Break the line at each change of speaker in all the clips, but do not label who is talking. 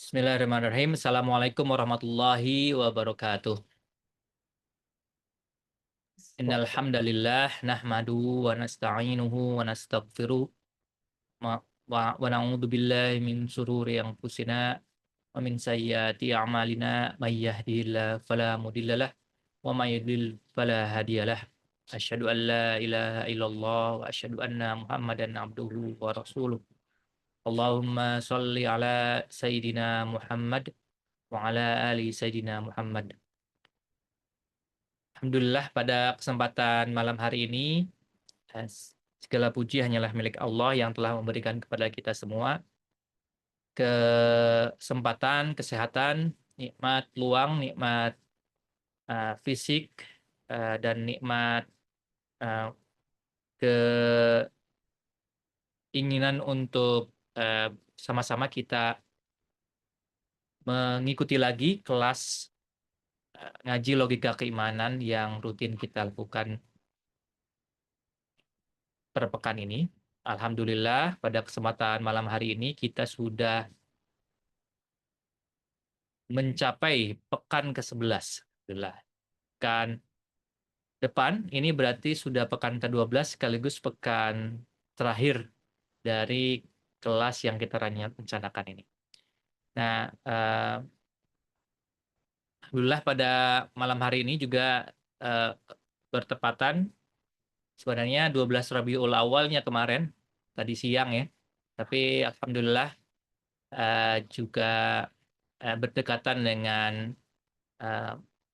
Bismillahirrahmanirrahim. Assalamualaikum warahmatullahi wabarakatuh. Innal hamdalillah nahmaduhu wa nasta'inuhu wa nastaghfiruh wa na'udzu billahi min shururi anfusina wa min sayyiati a'malina may yahdihillahu fala mudhillalah wa may yudlil fala hadiyalah. Asyhadu an la ilaha illallah wa asyhadu anna Muhammadan abduhu wa rasuluh. Allahumma shalli ala sayyidina Muhammad wa ala ali sayyidina Muhammad. Alhamdulillah pada kesempatan malam hari ini eh, segala puji hanyalah milik Allah yang telah memberikan kepada kita semua kesempatan, kesehatan, nikmat luang, nikmat fisik, dan nikmat eh, keinginan untuk sama-sama kita mengikuti lagi kelas ngaji logika keimanan yang rutin kita lakukan per pekan ini. Alhamdulillah pada kesempatan malam hari ini kita sudah mencapai pekan ke-11. Alhamdulillah. Pekan depan ini berarti sudah pekan ke-12 sekaligus pekan terakhir dari kelas yang kita rencanakan ini. Nah, alhamdulillah pada malam hari ini juga bertepatan sebenarnya 12 Rabiul Awalnya kemarin, tadi siang ya. Tapi alhamdulillah juga berdekatan dengan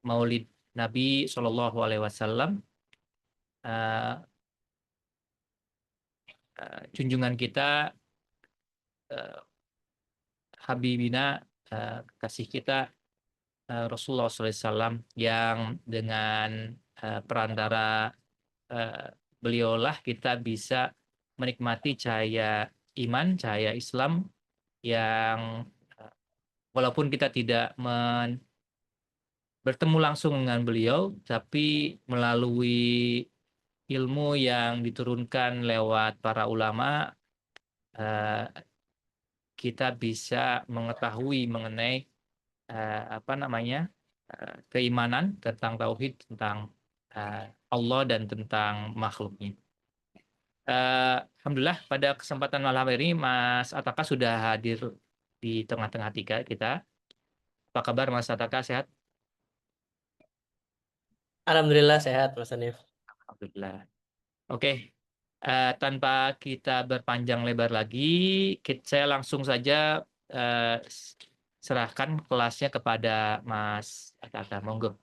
Maulid Nabi Shallallahu Alaihi Wasallam, junjungan kita, Habibina, kasih kita Rasulullah SAW yang dengan perantara beliaulah kita bisa menikmati cahaya iman, cahaya Islam yang walaupun kita tidak bertemu langsung dengan beliau, tapi melalui ilmu yang diturunkan lewat para ulama, kita bisa mengetahui mengenai keimanan tentang tauhid, tentang Allah dan tentang makhluknya. Alhamdulillah pada kesempatan malam ini Mas Ataka sudah hadir di tengah-tengah kita. Apa kabar Mas Ataka, sehat?
Alhamdulillah sehat Mas Hanif.
Alhamdulillah. Oke, tanpa kita berpanjang lebar lagi, saya langsung saja serahkan kelasnya kepada Mas Ataka. Monggo.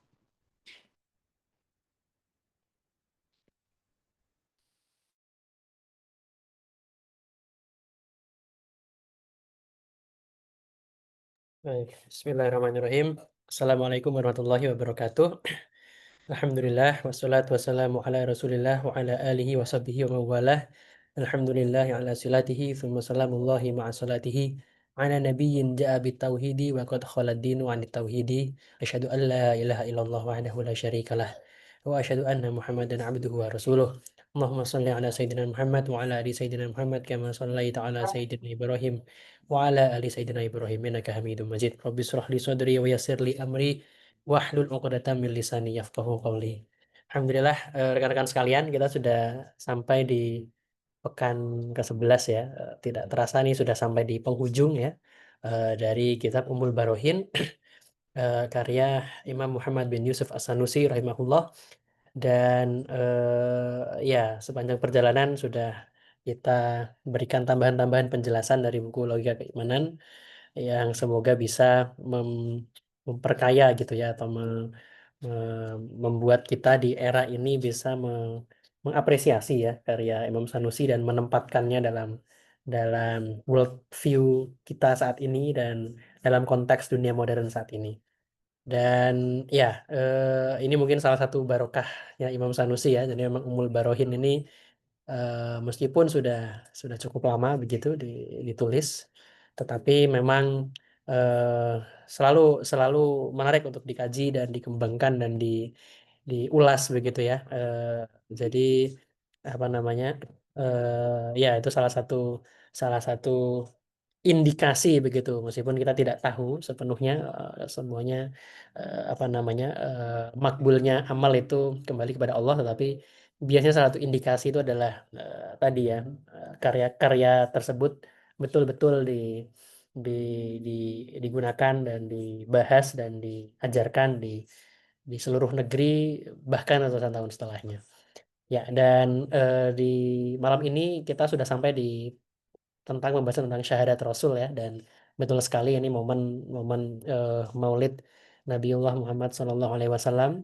Baik, bismillahirrahmanirrahim. Assalamualaikum warahmatullahi wabarakatuh. Alhamdulillah wassalatu wassalamu ala Rasulillah wa ala alihi wa sahbihi wa mawalah. Alhamdulillah ala silatihi thumma salamullahi ma'a salatihi ala nabiyyin ja'a bitauhidi wa qad khalad dinu 'anit tauhidi. Asyhadu an la ilaha illallah wahdahu la syarikalah wa asyhadu anna Muhammadan 'abduhu wa rasuluh. Allahumma shalli ala sayyidina Muhammad wa ala ali sayyidina Muhammad kama shallaita ala sayyidina Ibrahim wa ala ali sayyidina Ibrahim innaka Hamidum Majid. Rabbi shrah li sadri wa yassir li amri wahlul 'uqdatam min lisani yafqahu qawli. Alhamdulillah, rekan-rekan sekalian, kita sudah sampai di pekan ke-11 ya. Tidak terasa nih sudah sampai di penghujung ya dari kitab Ummul Barohin karya Imam Muhammad bin Yusuf As-Sanusi rahimahullah. Dan ya sepanjang perjalanan sudah kita berikan tambahan-tambahan penjelasan dari buku Logika Keimanan yang semoga bisa memperkaya gitu ya, atau membuat kita di era ini bisa mengapresiasi ya karya Imam Sanusi dan menempatkannya dalam world view kita saat ini dan dalam konteks dunia modern saat ini. Dan ya ini mungkin salah satu barokahnya Imam Sanusi ya. Jadi memang Ummul Barohin ini meskipun sudah cukup lama begitu ditulis, tetapi memang selalu selalu menarik untuk dikaji dan dikembangkan dan diulas begitu ya. Jadi apa namanya? Ya itu salah satu indikasi begitu, meskipun kita tidak tahu sepenuhnya, semuanya, apa namanya, makbulnya amal itu kembali kepada Allah, tetapi biasanya salah satu indikasi itu adalah, tadi ya, karya-karya tersebut betul-betul di di digunakan dan dibahas dan diajarkan di seluruh negeri, bahkan ratusan tahun setelahnya. Ya, dan, di malam ini kita sudah sampai di tentang pembahasan tentang syahadat Rasul ya, dan betul sekali ini momen momen, Maulid Nabiullah Muhammad Shallallahu Alaihi Wasallam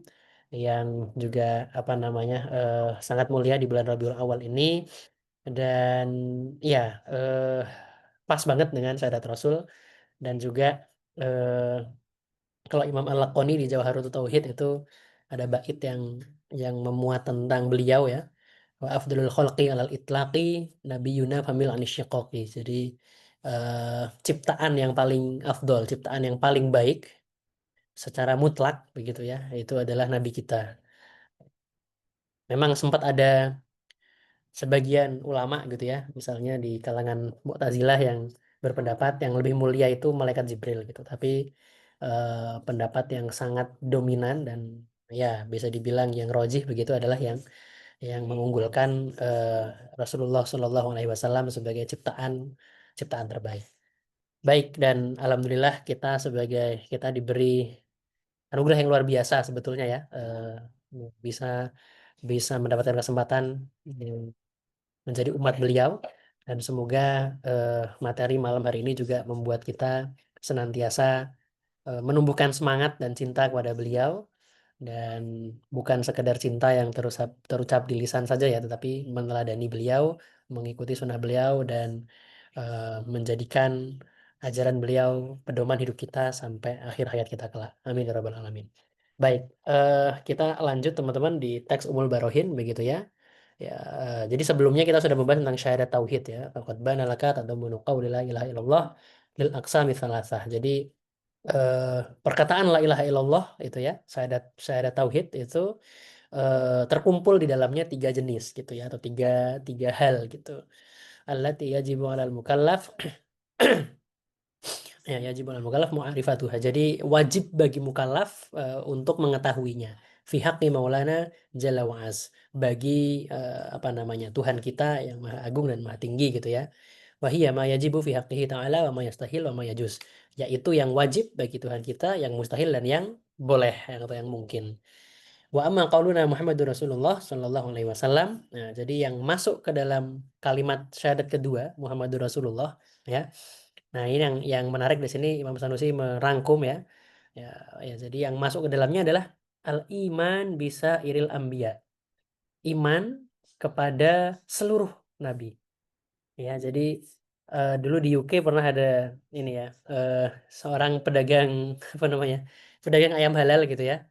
yang juga apa namanya, sangat mulia di bulan Rabiul Awal ini, dan ya, pas banget dengan syahadat Rasul, dan juga, kalau Imam Al-Laqani di Jawharut Tauhid itu ada bait yang memuat tentang beliau ya, wa afdalul khalqi alal itlaqi nabiyuna famil anisyiqaqi. Jadi, ciptaan yang paling afdol, ciptaan yang paling baik secara mutlak begitu ya, itu adalah nabi kita. Memang sempat ada sebagian ulama gitu ya, misalnya di kalangan Mu'tazilah yang berpendapat yang lebih mulia itu malaikat Jibril gitu. Tapi, pendapat yang sangat dominan dan ya bisa dibilang yang rojih begitu adalah yang mengunggulkan, Rasulullah Shallallahu Alaihi Wasallam sebagai ciptaan ciptaan terbaik. Baik, dan alhamdulillah kita diberi anugerah yang luar biasa sebetulnya ya, bisa bisa mendapatkan kesempatan, menjadi umat beliau, dan semoga, materi malam hari ini juga membuat kita senantiasa, menumbuhkan semangat dan cinta kepada beliau, dan bukan sekedar cinta yang terucap di lisan saja ya, tetapi meneladani beliau, mengikuti sunnah beliau, dan, menjadikan ajaran beliau pedoman hidup kita sampai akhir hayat kita kelak. Amin ya rabbal alamin. Baik, kita lanjut teman-teman di teks Ummul Barohin begitu ya. Ya, jadi sebelumnya kita sudah membahas tentang syahadat tauhid ya. Faqad bana laka tadammunu qawli la ilaha illallah lil aqsami tsalatsah. Jadi, perkataan la ilaha illallah itu ya, syahadat syahadat tauhid itu, terkumpul di dalamnya 3 jenis gitu ya, atau tiga tiga hal gitu. Allati yajibu 'alal mukallaf ya, yajibu 'alal mukallaf ma'rifatuha. Jadi wajib bagi mukallaf, untuk mengetahuinya. Fi haqqi maulana jalla wa az. Bagi, apa namanya, Tuhan kita yang Maha Agung dan Maha Tinggi gitu ya. Wa hiya ma yajibu fi haqqihi ta'ala wa ma yastahil wa ma yajuz. Yaitu yang wajib bagi Tuhan kita, yang mustahil dan yang boleh, atau yang mungkin. Wa amma qauluna Muhammadur Rasulullah sallallahu alaihi wasallam. Nah, jadi yang masuk ke dalam kalimat syahadat kedua, Muhammadur Rasulullah ya. Nah, ini yang menarik di sini Imam Sanusi merangkum ya. Ya, ya, jadi yang masuk ke dalamnya adalah al-iman bisa iril anbiya. Iman kepada seluruh nabi. Ya, jadi, dulu di UK pernah ada ini ya, seorang pedagang apa namanya, pedagang ayam halal gitu ya,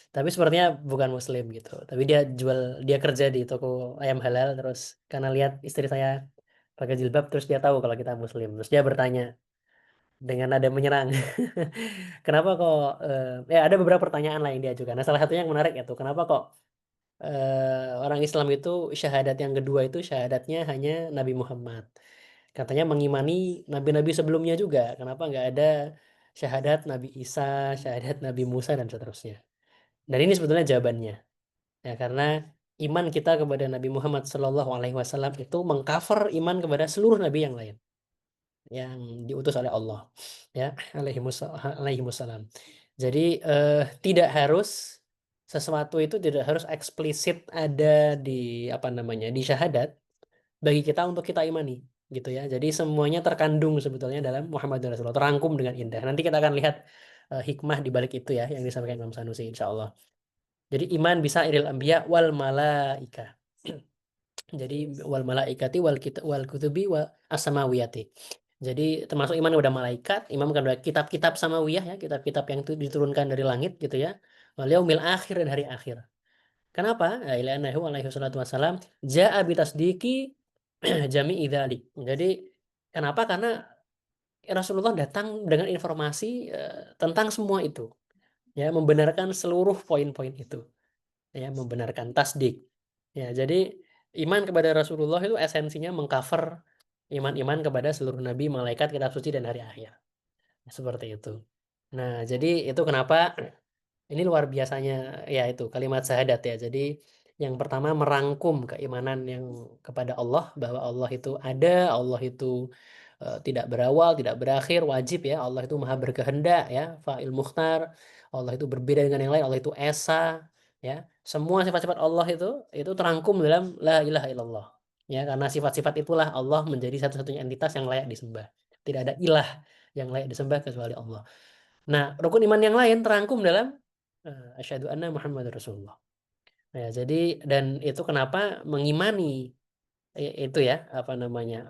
tapi sepertinya bukan muslim gitu. Tapi dia kerja di toko ayam halal, terus karena lihat istri saya pakai jilbab, terus dia tahu kalau kita muslim. Terus dia bertanya dengan nada menyerang, "Kenapa kok," ya ada beberapa pertanyaan lah yang diajukan. Nah, salah satunya yang menarik itu, "Kenapa kok, orang Islam itu syahadat yang kedua itu syahadatnya hanya Nabi Muhammad?" Katanya mengimani nabi-nabi sebelumnya juga, kenapa nggak ada syahadat Nabi Isa, syahadat Nabi Musa, dan seterusnya. Dan ini sebetulnya jawabannya, ya karena iman kita kepada Nabi Muhammad Shallallahu Alaihi Wasallam itu mengcover iman kepada seluruh nabi yang lain yang diutus oleh Allah, ya alaihimussalam. Jadi, tidak harus sesuatu itu tidak harus eksplisit ada di apa namanya, di syahadat bagi kita untuk kita imani, gitu ya. Jadi semuanya terkandung sebetulnya dalam Muhammadur Rasulullah, terangkum dengan indah. Nanti kita akan lihat, hikmah di balik itu ya yang disampaikan Imam Sanusi insyaallah. Jadi iman bisa iril anbiya wal malaika. Jadi wal malaikati wal kutubi wa as-samawiyati. Jadi termasuk iman kepada malaikat, iman kepada kitab-kitab samawiyah ya, kitab-kitab yang itu diturunkan dari langit gitu ya. Wal yaumil akhir, dan hari akhir. Kenapa? Ila annahu alaihi wassalatu wassalam jaa bi tasdiqi jami'i dzalik. Jadi kenapa? Karena Rasulullah datang dengan informasi, tentang semua itu, ya, membenarkan seluruh poin-poin itu, ya, membenarkan tasdik. Ya, jadi iman kepada Rasulullah itu esensinya mengcover iman kepada seluruh nabi, malaikat, kitab suci dan hari akhir. Seperti itu. Nah, jadi itu kenapa ini luar biasanya ya itu kalimat syahadat ya. Jadi yang pertama merangkum keimanan yang kepada Allah bahwa Allah itu ada, Allah itu tidak berawal, tidak berakhir, wajib ya. Allah itu maha berkehendak ya, fa'il mukhtar. Allah itu berbeda dengan yang lain, Allah itu esa ya. Semua sifat-sifat Allah itu terangkum dalam la ilaha illallah. Ya, karena sifat-sifat itulah Allah menjadi satu-satunya entitas yang layak disembah. Tidak ada ilah yang layak disembah kecuali Allah. Nah, rukun iman yang lain terangkum dalam asyhadu anna Muhammadar Rasulullah. Ya, jadi dan itu kenapa mengimani itu ya apa namanya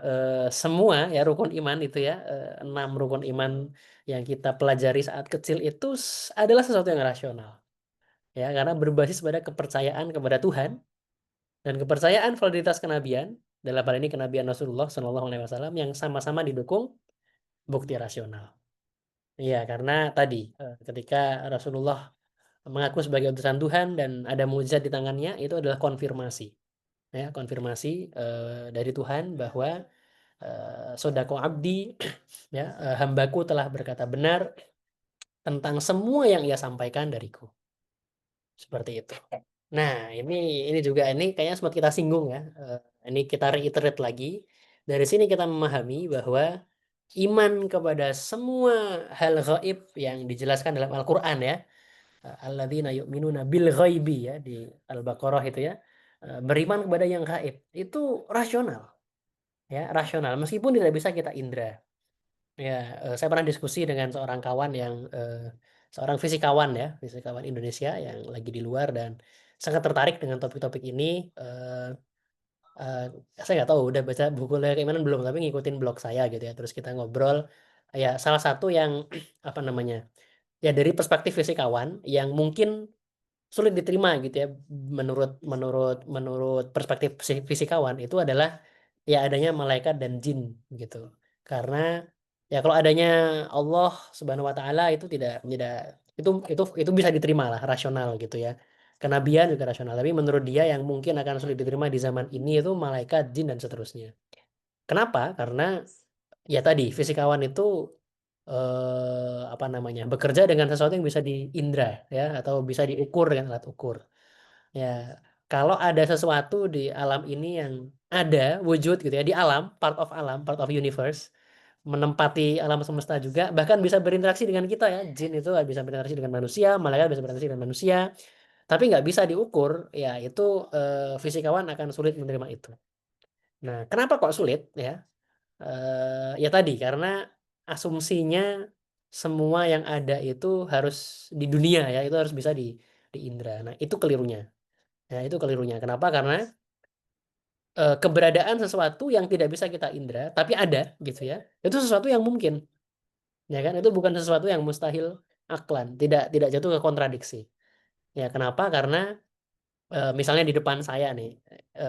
semua ya rukun iman itu ya 6 rukun iman yang kita pelajari saat kecil itu adalah sesuatu yang rasional ya karena berbasis pada kepercayaan kepada Tuhan dan kepercayaan validitas kenabian dalam hal ini kenabian Rasulullah Shallallahu Alaihi Wasallam yang sama-sama didukung bukti rasional. Iya karena tadi ketika Rasulullah mengaku sebagai utusan Tuhan dan ada mukjizat di tangannya itu adalah konfirmasi ya konfirmasi dari Tuhan bahwa sodako abdi ya hambaku telah berkata benar tentang semua yang ia sampaikan dariku seperti itu. Nah ini juga ini kayaknya sempat kita singgung ya. Ini kita reiterate lagi dari sini kita memahami bahwa iman kepada semua hal gaib yang dijelaskan dalam Al-Quran ya alladzina yu'minuna bil ghaibi ya di Al-Baqarah itu ya beriman kepada yang gaib itu rasional ya rasional meskipun tidak bisa kita indra. Ya, saya pernah diskusi dengan seorang kawan yang seorang fisikawan ya, fisikawan Indonesia yang lagi di luar dan sangat tertarik dengan topik-topik ini. Eh, saya nggak tahu udah baca buku keimanan belum, tapi ngikutin blog saya gitu ya. Terus kita ngobrol. Ya, salah satu yang apa namanya? Ya dari perspektif fisikawan yang mungkin sulit diterima gitu ya menurut menurut menurut perspektif fisikawan itu adalah ya adanya malaikat dan jin gitu karena ya kalau adanya Allah Subhanahu Wa Taala itu tidak itu bisa diterima lah rasional gitu ya kenabian juga rasional tapi menurut dia yang mungkin akan sulit diterima di zaman ini itu malaikat jin dan seterusnya kenapa karena ya tadi fisikawan itu apa namanya bekerja dengan sesuatu yang bisa diindra ya atau bisa diukur dengan alat ukur ya kalau ada sesuatu di alam ini yang ada wujud gitu ya di alam part of universe menempati alam semesta juga bahkan bisa berinteraksi dengan kita ya jin itu bisa berinteraksi dengan manusia malaikat bisa berinteraksi dengan manusia tapi nggak bisa diukur ya itu fisikawan akan sulit menerima itu nah kenapa kok sulit ya ya tadi karena asumsinya semua yang ada itu harus di dunia ya itu harus bisa diindra. Nah, itu kelirunya. Ya, itu kelirunya. Kenapa? Karena keberadaan sesuatu yang tidak bisa kita indra tapi ada gitu ya. Itu sesuatu yang mungkin. Ya kan? Itu bukan sesuatu yang mustahil aklan, tidak jatuh ke kontradiksi. Ya, kenapa? Karena misalnya di depan saya nih.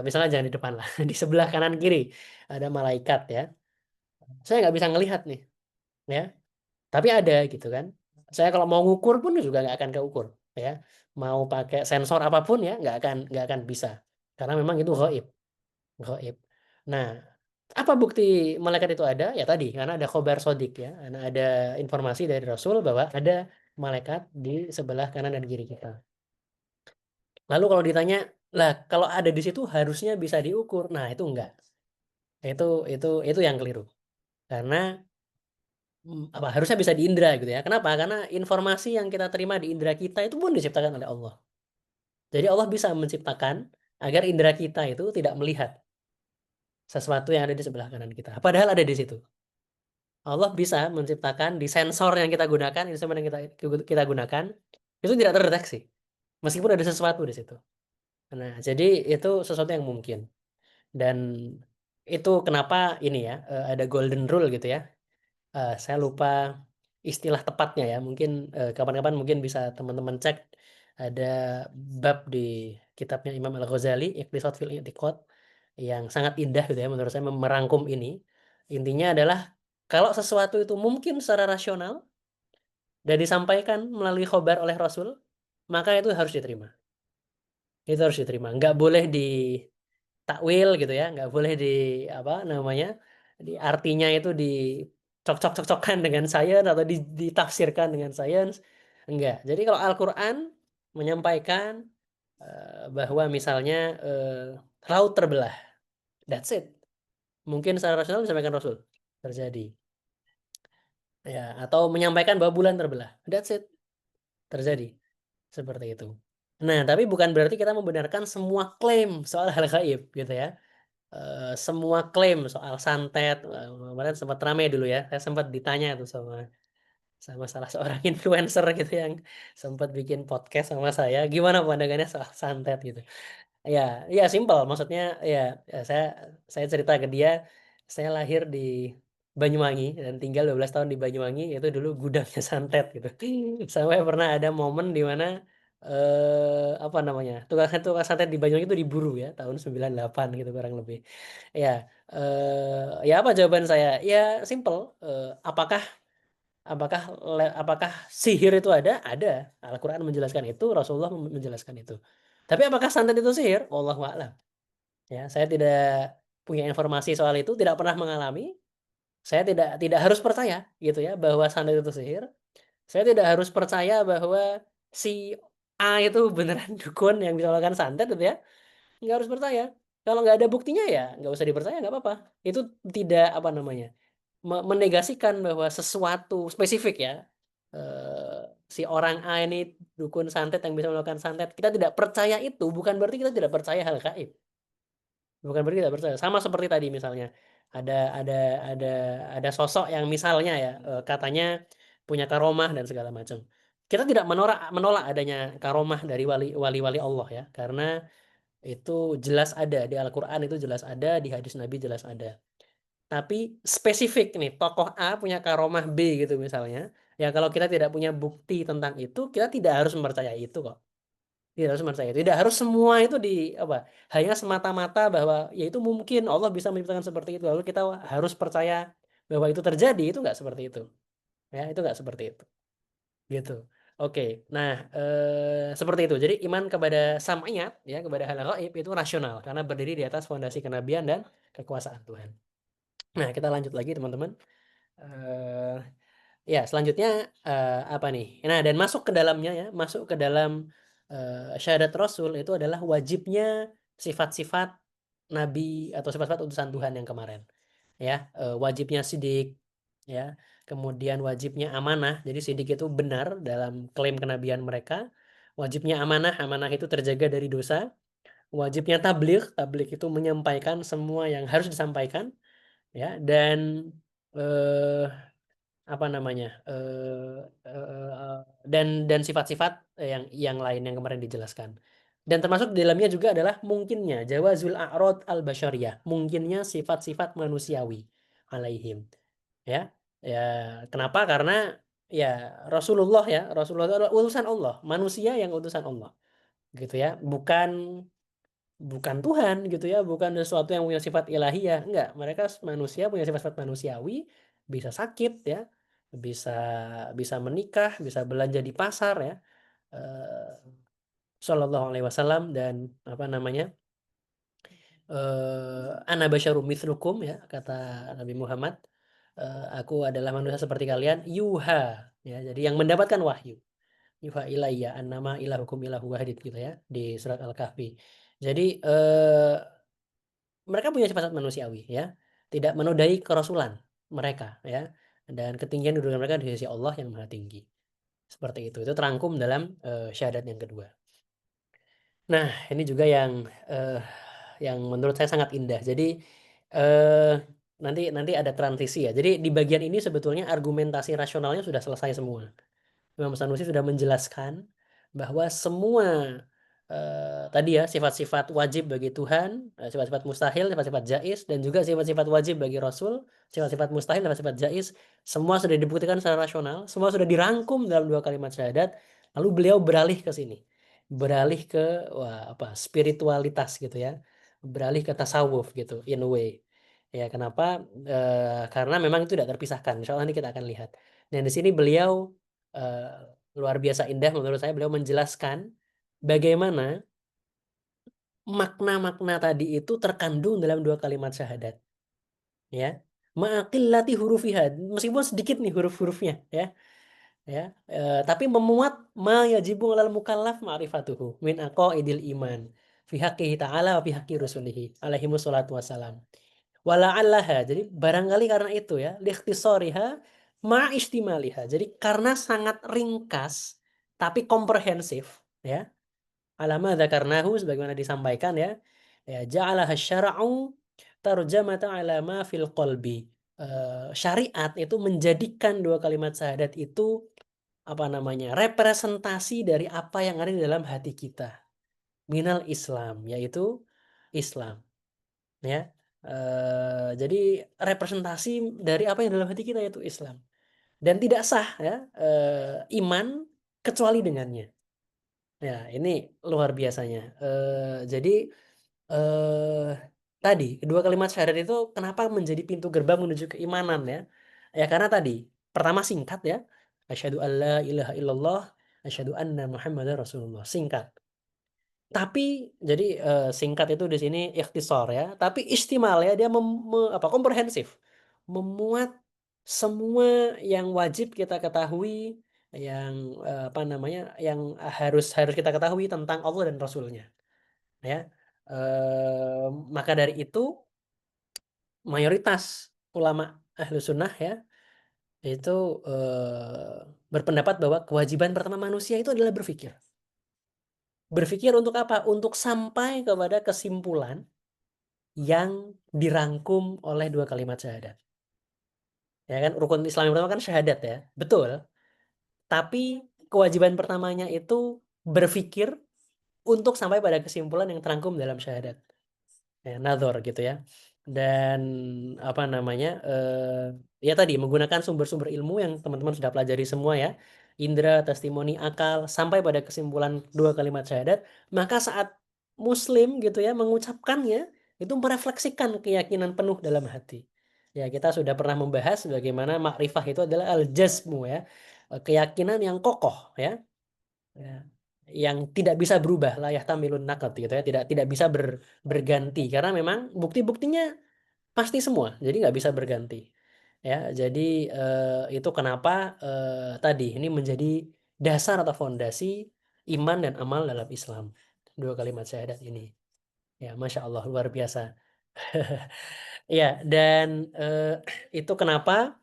Misalnya jangan di depan lah, di sebelah kanan kiri ada malaikat ya. Saya nggak bisa ngelihat nih, ya. Tapi ada gitu kan. Saya kalau mau ngukur pun juga nggak akan keukur ya. Mau pakai sensor apapun ya nggak akan bisa. Karena memang itu gaib, gaib. Nah, apa bukti malaikat itu ada? Ya tadi karena ada khobar sodik ya. Karena ada informasi dari Rasul bahwa ada malaikat di sebelah kanan dan kiri kita. Lalu kalau ditanya, lah kalau ada di situ harusnya bisa diukur. Nah, itu enggak. Itu yang keliru. Karena apa harusnya bisa diindra gitu ya. Kenapa? Karena informasi yang kita terima di indera kita itu pun diciptakan oleh Allah. Jadi Allah bisa menciptakan agar indera kita itu tidak melihat sesuatu yang ada di sebelah kanan kita. Padahal ada di situ. Allah bisa menciptakan di sensor yang kita gunakan, instrumen yang kita gunakan itu tidak terdeteksi meskipun ada sesuatu di situ. Nah, jadi itu sesuatu yang mungkin. Dan itu kenapa ini ya ada golden rule gitu ya. Saya lupa istilah tepatnya ya. Mungkin kapan-kapan mungkin bisa teman-teman cek ada bab di kitabnya Imam Al-Ghazali Iqtisad fil I'tiqad yang sangat indah gitu ya menurut saya merangkum ini. Intinya adalah kalau sesuatu itu mungkin secara rasional dan disampaikan melalui khobar oleh Rasul, maka itu harus diterima. Itu harus diterima. Nggak boleh ditakwil gitu ya, nggak boleh di apa namanya artinya itu dicocok-cocokkan dengan sains atau ditafsirkan dengan sains. Enggak. Jadi kalau Al-Qur'an menyampaikan bahwa misalnya laut terbelah. That's it. Mungkin secara rasional disampaikan Rasul. Terjadi. Ya, atau menyampaikan bahwa bulan terbelah. That's it. Terjadi. Seperti itu. Nah, tapi bukan berarti kita membenarkan semua klaim soal hal gaib gitu ya. Semua klaim soal santet, kemarin sempat ramai dulu ya. Saya sempat ditanya tuh sama sama salah seorang influencer gitu yang sempat bikin podcast sama saya, gimana pandangannya soal santet gitu. Ya, ya simpel. Maksudnya ya, ya saya cerita ke dia, saya lahir di Banyuwangi dan tinggal 12 tahun di Banyuwangi, itu dulu gudangnya santet gitu. Sampai pernah ada momen di mana apa namanya? Tukang tukang santet di Banyuwangi itu diburu ya tahun 98 gitu kurang lebih. Ya, ya apa jawaban saya? Ya simpel, apakah apakah apakah sihir itu ada? Ada. Al-Qur'an menjelaskan itu, Rasulullah menjelaskan itu. Tapi apakah santet itu sihir? Wallahu a'lam. Ya, saya tidak punya informasi soal itu, tidak pernah mengalami. Saya tidak harus percaya gitu ya bahwa santet itu sihir. Saya tidak harus percaya bahwa si A itu beneran dukun yang bisa melakukan santet gitu ya. Nggak harus percaya. Kalau nggak ada buktinya ya nggak usah dipercaya, nggak apa-apa. Itu tidak apa namanya, menegasikan bahwa sesuatu spesifik ya, si orang A ini dukun santet yang bisa melakukan santet, kita tidak percaya itu bukan berarti kita tidak percaya hal gaib. Bukan berarti tidak percaya. Sama seperti tadi misalnya, ada ada ada ada sosok yang misalnya ya, katanya punya karomah dan segala macam. Kita tidak menolak adanya karomah dari wali-wali Allah ya, karena itu jelas ada di Al-Qur'an, itu jelas ada di hadis Nabi, jelas ada. Tapi spesifik nih, tokoh A punya karomah B gitu misalnya. Ya kalau kita tidak punya bukti tentang itu, kita tidak harus mempercayai itu kok. Tidak harus mempercayai itu. Tidak harus semua itu di apa? Hanya semata-mata bahwa ya itu mungkin Allah bisa menciptakan seperti itu. Lalu kita harus percaya bahwa itu terjadi, itu nggak seperti itu. Ya, itu nggak seperti itu. Gitu. Oke. Nah, seperti itu. Jadi iman kepada sam'iyat ya, kepada hal gaib itu rasional karena berdiri di atas fondasi kenabian dan kekuasaan Tuhan. Nah, kita lanjut lagi teman-teman. eh Ya, selanjutnya apa nih? Nah, dan masuk ke dalamnya ya, masuk ke dalam syahadat Rasul itu adalah wajibnya sifat-sifat nabi atau sifat-sifat utusan Tuhan yang kemarin. Ya, wajibnya sidik ya. Kemudian wajibnya amanah. Jadi sidik itu benar dalam klaim kenabian mereka. Wajibnya amanah, amanah itu terjaga dari dosa. Wajibnya tabligh, tabligh itu menyampaikan semua yang harus disampaikan ya, dan eh apa namanya, dan sifat-sifat yang lain yang kemarin dijelaskan. Dan termasuk di dalamnya juga adalah mungkinnya jawazul a'rad al-basyariyah, mungkinnya sifat-sifat manusiawi alaihim. Ya. Ya, kenapa? Karena ya Rasulullah itu adalah utusan Allah, manusia yang utusan Allah, gitu ya. Bukan Tuhan gitu ya, bukan sesuatu yang punya sifat ilahiyah. Enggak, mereka manusia punya sifat-sifat manusiawi, bisa sakit ya, bisa bisa menikah, bisa belanja di pasar ya. Eh, Shallallahu alaihi wasallam, dan apa namanya? Ana basyarum mithlukum ya, kata Nabi Muhammad. Aku adalah manusia seperti kalian, yuha ya. Jadi yang mendapatkan wahyu. Yuha ilayya annama ilahukum ilahu wahid gitu ya di surat Al-Kahfi. Jadi mereka punya sifat manusiawi ya, tidak menodai kerasulan mereka ya, dan ketinggian kedudukan mereka di sisi Allah yang maha tinggi. Seperti itu terangkum dalam syahadat yang kedua. Nah, ini juga yang menurut saya sangat indah. Jadi eh, nanti nanti ada transisi ya. Jadi di bagian ini sebetulnya argumentasi rasionalnya sudah selesai semua. Imam Sanusi sudah menjelaskan bahwa semua tadi ya sifat-sifat wajib bagi Tuhan, sifat-sifat mustahil, sifat-sifat jaiz, dan juga sifat-sifat wajib bagi Rasul, sifat-sifat mustahil, sifat-sifat jaiz, semua sudah dibuktikan secara rasional, semua sudah dirangkum dalam dua kalimat syahadat. Lalu beliau beralih ke sini, beralih ke apa spiritualitas gitu ya, beralih ke tasawuf gitu, in a way. Ya, kenapa? Karena memang itu tidak terpisahkan. Insya Allah nanti kita akan lihat. Dan di sini beliau eh, luar biasa indah menurut saya, beliau menjelaskan bagaimana makna-makna tadi itu terkandung dalam dua kalimat syahadat ya. ma'a qillati hurufiha, meskipun sedikit nih huruf-hurufnya ya, tapi memuat ma yajibu 'alal mukallaf ma'rifatuhu min aqaidil iman fi haqqihi ta'ala wa fi haqqi rusulihi alaihimus sholatu wassalam. Wala'allaha, jadi barangkali karena itu ya, liikhtisariha ma'istimaliha. Jadi karena sangat ringkas tapi komprehensif ya, ala ma dzakarnahu sebagaimana disampaikan ya. Ya, ja'alaha syara'u tarjamatan ala ma fil qalbi. Syariat itu menjadikan dua kalimat syahadat itu apa namanya? Representasi dari apa yang ada di dalam hati kita. Minal Islam, yaitu Islam, ya. Jadi representasi dari apa yang dalam hati kita yaitu Islam. Dan tidak sah ya iman kecuali dengannya. Ya, ini luar biasanya. Jadi eh tadi kedua kalimat syahadat itu kenapa menjadi pintu gerbang menuju keimanan ya? Ya karena tadi pertama singkat ya. Asyhadu alla ilaha illallah, asyhadu anna Muhammadar Rasulullah. Singkat. Tapi jadi singkat itu di sini ikhtisar ya, tapi istimal ya dia komprehensif. Memuat semua yang wajib kita ketahui, yang apa namanya, yang harus harus kita ketahui tentang Allah dan Rasulnya ya. Maka dari itu mayoritas ulama ahlu sunnah ya itu berpendapat bahwa kewajiban pertama manusia itu adalah berpikir. Berpikir untuk apa? Untuk sampai kepada kesimpulan yang dirangkum oleh dua kalimat syahadat. Ya kan rukun Islam yang pertama kan syahadat ya. Betul. Tapi kewajiban pertamanya itu berpikir untuk sampai pada kesimpulan yang terangkum dalam syahadat. Ya, nadhor gitu ya. Dan apa namanya? Ya tadi menggunakan sumber-sumber ilmu yang teman-teman sudah pelajari semua ya. Indra, testimoni, akal sampai pada kesimpulan dua kalimat syahadat, maka saat muslim gitu ya mengucapkannya itu merefleksikan keyakinan penuh dalam hati. Ya, kita sudah pernah membahas bagaimana makrifah itu adalah al-jazmu ya. Keyakinan yang kokoh ya. Ya, yang tidak bisa berubah lah ya tamilun nakat gitu ya tidak bisa berganti karena memang bukti-buktinya pasti semua jadi nggak bisa berganti ya jadi itu kenapa tadi ini menjadi dasar atau fondasi iman dan amal dalam Islam dua kalimat syahadat ini ya Masya Allah luar biasa ya dan itu kenapa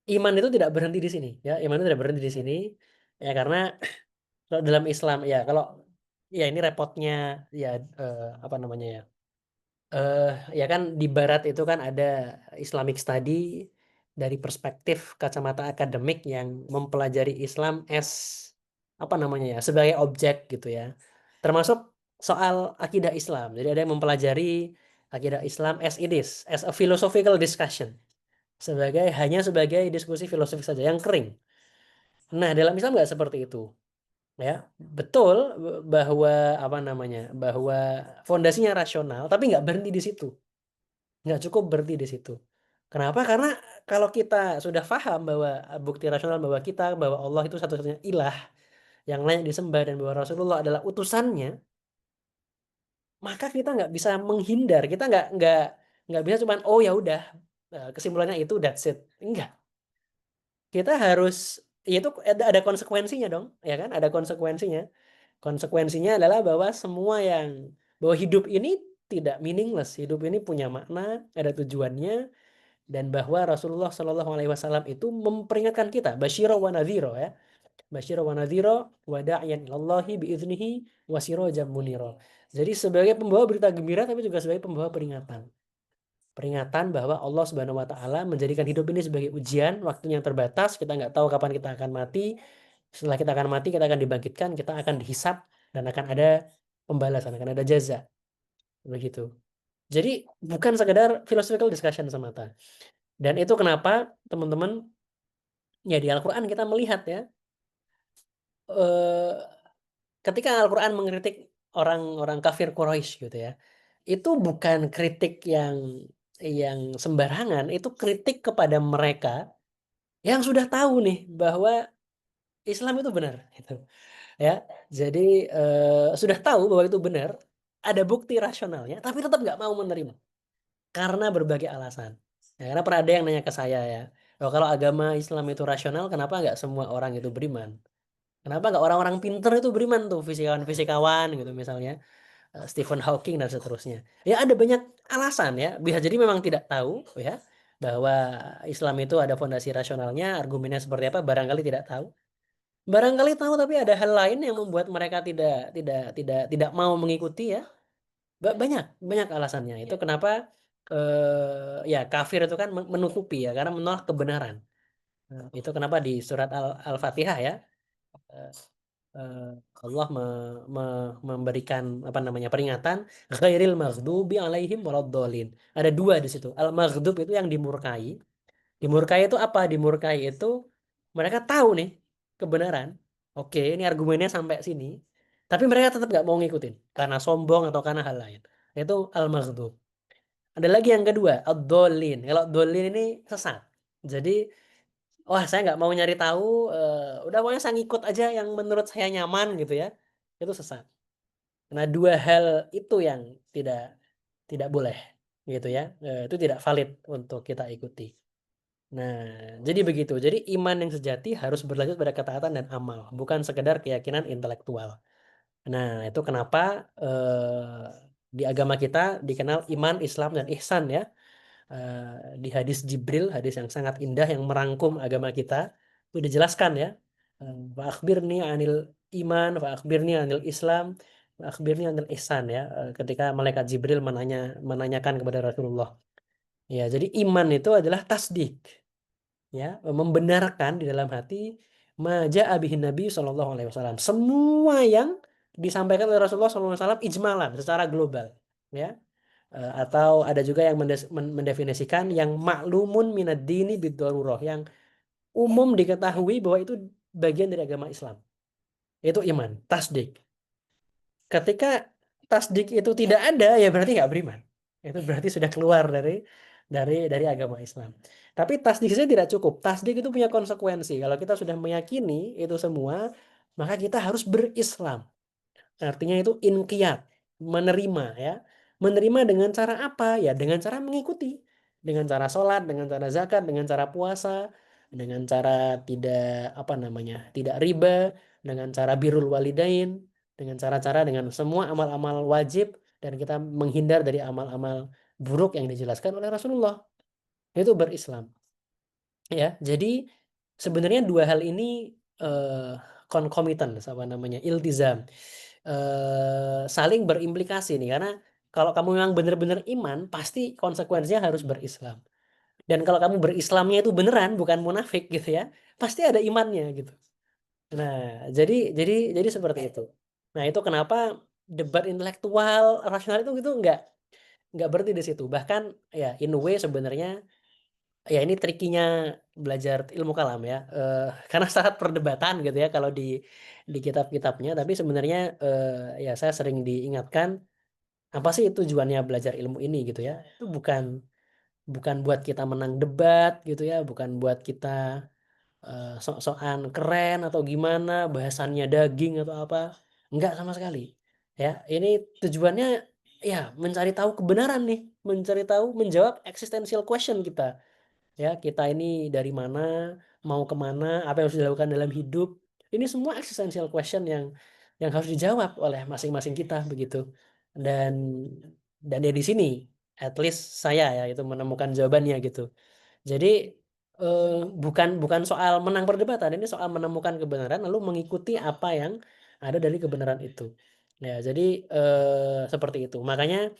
iman itu tidak berhenti di sini ya iman itu tidak berhenti di sini ya karena kalau dalam Islam ya kalau ya ini repotnya ya apa namanya ya ya kan di Barat itu kan ada Islamic Study dari perspektif kacamata akademik yang mempelajari Islam as apa namanya ya sebagai objek gitu ya termasuk soal akidah Islam jadi ada yang mempelajari akidah Islam as it is as a philosophical discussion hanya sebagai diskusi filosofis saja yang kering. Nah dalam Islam nggak seperti itu ya betul bahwa apa namanya bahwa fondasinya rasional tapi nggak berhenti di situ nggak cukup berhenti di situ kenapa karena kalau kita sudah paham bahwa bukti rasional bahwa Allah itu satu-satunya ilah yang layak disembah dan bahwa Rasulullah adalah utusannya maka kita nggak bisa menghindar kita nggak bisa cuman oh ya udah kesimpulannya itu that's it enggak kita harus ya itu ada konsekuensinya dong ya kan ada konsekuensinya. Konsekuensinya adalah bahwa hidup ini tidak meaningless, hidup ini punya makna, ada tujuannya, dan bahwa Rasulullah Shallallahu Alaihi Wasallam itu memperingatkan kita, basyiro wa nadhiro ya, basyiro wa nadhiro wa da'yan ilallahi biiznihi wa sirajan muniro. Jadi sebagai pembawa berita gembira tapi juga sebagai pembawa peringatan. Peringatan bahwa Allah Subhanahu wa taala menjadikan hidup ini sebagai ujian, waktunya yang terbatas, kita nggak tahu kapan kita akan mati. Setelah kita akan mati, kita akan dibangkitkan, kita akan dihisap dan akan ada pembalasan, akan ada jaza. Begitu. Jadi bukan sekedar philosophical discussion semata. Dan itu kenapa teman-teman ya di Al-Qur'an kita melihat ya eh, ketika Al-Qur'an mengkritik orang-orang kafir Quraisy gitu ya. Itu bukan kritik yang sembarangan, itu kritik kepada mereka yang sudah tahu nih bahwa Islam itu benar gitu. Ya. Jadi sudah tahu bahwa itu benar, ada bukti rasionalnya tapi tetap nggak mau menerima karena berbagai alasan. Ya, karena pernah ada yang nanya ke saya ya, "Oh, kalau agama Islam itu rasional, kenapa nggak semua orang itu beriman? Kenapa nggak orang-orang pinter itu beriman tuh, fisikawan-fisikawan gitu misalnya, Stephen Hawking dan seterusnya." Ya ada banyak alasan ya, bisa jadi memang tidak tahu ya, bahwa Islam itu ada fondasi rasionalnya, argumennya seperti apa, barangkali tidak tahu. Barangkali tahu tapi ada hal lain yang membuat mereka tidak mau mengikuti ya. Banyak banyak alasannya. Itu kenapa ya kafir itu kan menutupi ya karena menolak kebenaran. Nah, itu kenapa di surat Al-Fatihah ya eh, eh, Allah memberikan apa namanya peringatan ghairil maghdubi alaihim waladdallin. Ada dua di situ. Al-maghdub itu yang dimurkai. Dimurkai itu apa? Dimurkai itu mereka tahu nih kebenaran. Oke, ini argumennya sampai sini. Tapi mereka tetap nggak mau ngikutin karena sombong atau karena hal lain. Itu al-maghdub. Ada lagi yang kedua, ad-dallin. Kalau dolin ini sesat. Jadi, wah saya nggak mau nyari tahu, udah pokoknya saya ngikut aja yang menurut saya nyaman gitu ya. Itu sesat. Nah, dua hal itu yang tidak tidak boleh gitu ya. Itu tidak valid untuk kita ikuti. Nah, jadi begitu. Jadi iman yang sejati harus berlanjut pada ketaatan dan amal, bukan sekedar keyakinan intelektual. Nah, itu kenapa di agama kita dikenal iman, Islam, dan ihsan ya. Di hadis Jibril, hadis yang sangat indah yang merangkum agama kita, itu dijelaskan ya. Wa akhbirni anil iman, wa akhbirni anil Islam, wa akhbirni anil ihsan ya. Ketika malaikat Jibril menanyakan kepada Rasulullah. Ya, jadi iman itu adalah tasdik ya, membenarkan di dalam hati maja abihin Nabi Shallallahu Alaihi Wasallam, semua yang disampaikan oleh Rasulullah Shallallahu Alaihi Wasallam ijmalan secara global ya. Atau ada juga yang mendefinisikan yang maklumun minad dini biddaruroh, yang umum diketahui bahwa itu bagian dari agama Islam, itu iman tasdik. Ketika tasdik itu tidak ada, ya berarti nggak beriman. Itu berarti sudah keluar dari agama Islam. Tapi tasdik saja tidak cukup. Tasdik itu punya konsekuensi. Kalau kita sudah meyakini itu semua, maka kita harus berislam. Artinya itu inqiyat, menerima ya. Menerima dengan cara apa? Ya dengan cara mengikuti. Dengan cara sholat, dengan cara zakat, dengan cara puasa, dengan cara tidak apa namanya, tidak riba, dengan cara birrul walidain, dengan cara-cara dengan semua amal-amal wajib dan kita menghindar dari amal-amal buruk yang dijelaskan oleh Rasulullah. Itu berislam. Ya, jadi sebenarnya dua hal ini eh concomitant, apa namanya, iltizam, saling berimplikasi nih karena kalau kamu memang benar-benar iman pasti konsekuensinya harus berislam, dan kalau kamu berislamnya itu beneran bukan munafik gitu ya, pasti ada imannya gitu. Nah, jadi seperti itu. Nah, itu kenapa debat intelektual rasional itu nggak berhenti di situ, bahkan ya in a way sebenarnya ya ini trikinya belajar ilmu kalam ya, karena sangat perdebatan gitu ya kalau di kitab-kitabnya, tapi sebenarnya ya saya sering diingatkan apa sih tujuannya belajar ilmu ini gitu ya, itu bukan bukan buat kita menang debat gitu ya, bukan buat kita sok-sokan keren atau gimana, bahasannya daging atau apa, enggak sama sekali ya. Ini tujuannya ya mencari tahu kebenaran nih, mencari tahu, menjawab existential question kita ya, kita ini dari mana, mau kemana, apa yang harus dilakukan dalam hidup. Ini semua existential question yang harus dijawab oleh masing-masing kita begitu. Dan dan ya di sini at least saya ya itu menemukan jawabannya gitu. Jadi eh, bukan bukan soal menang perdebatan, ini soal menemukan kebenaran lalu mengikuti apa yang ada dari kebenaran itu ya. Jadi seperti itu, makanya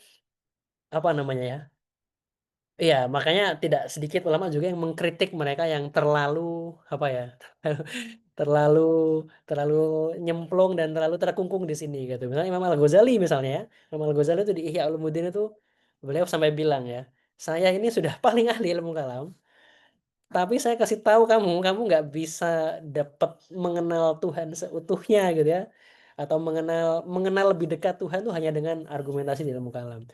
apa namanya ya. Iya, makanya tidak sedikit ulama juga yang mengkritik mereka yang terlalu apa ya, terlalu terlalu nyemplung dan terlalu terkungkung di sini gitu. Misalnya Imam Al-Ghazali misalnya ya, Imam Al-Ghazali itu di Ihya Ulumuddin itu beliau sampai bilang ya, saya ini sudah paling ahli ilmu kalam, tapi saya kasih tahu kamu, kamu nggak bisa dapat mengenal Tuhan seutuhnya gitu ya, atau mengenal mengenal lebih dekat Tuhan tuh hanya dengan argumentasi di ilmu kalam.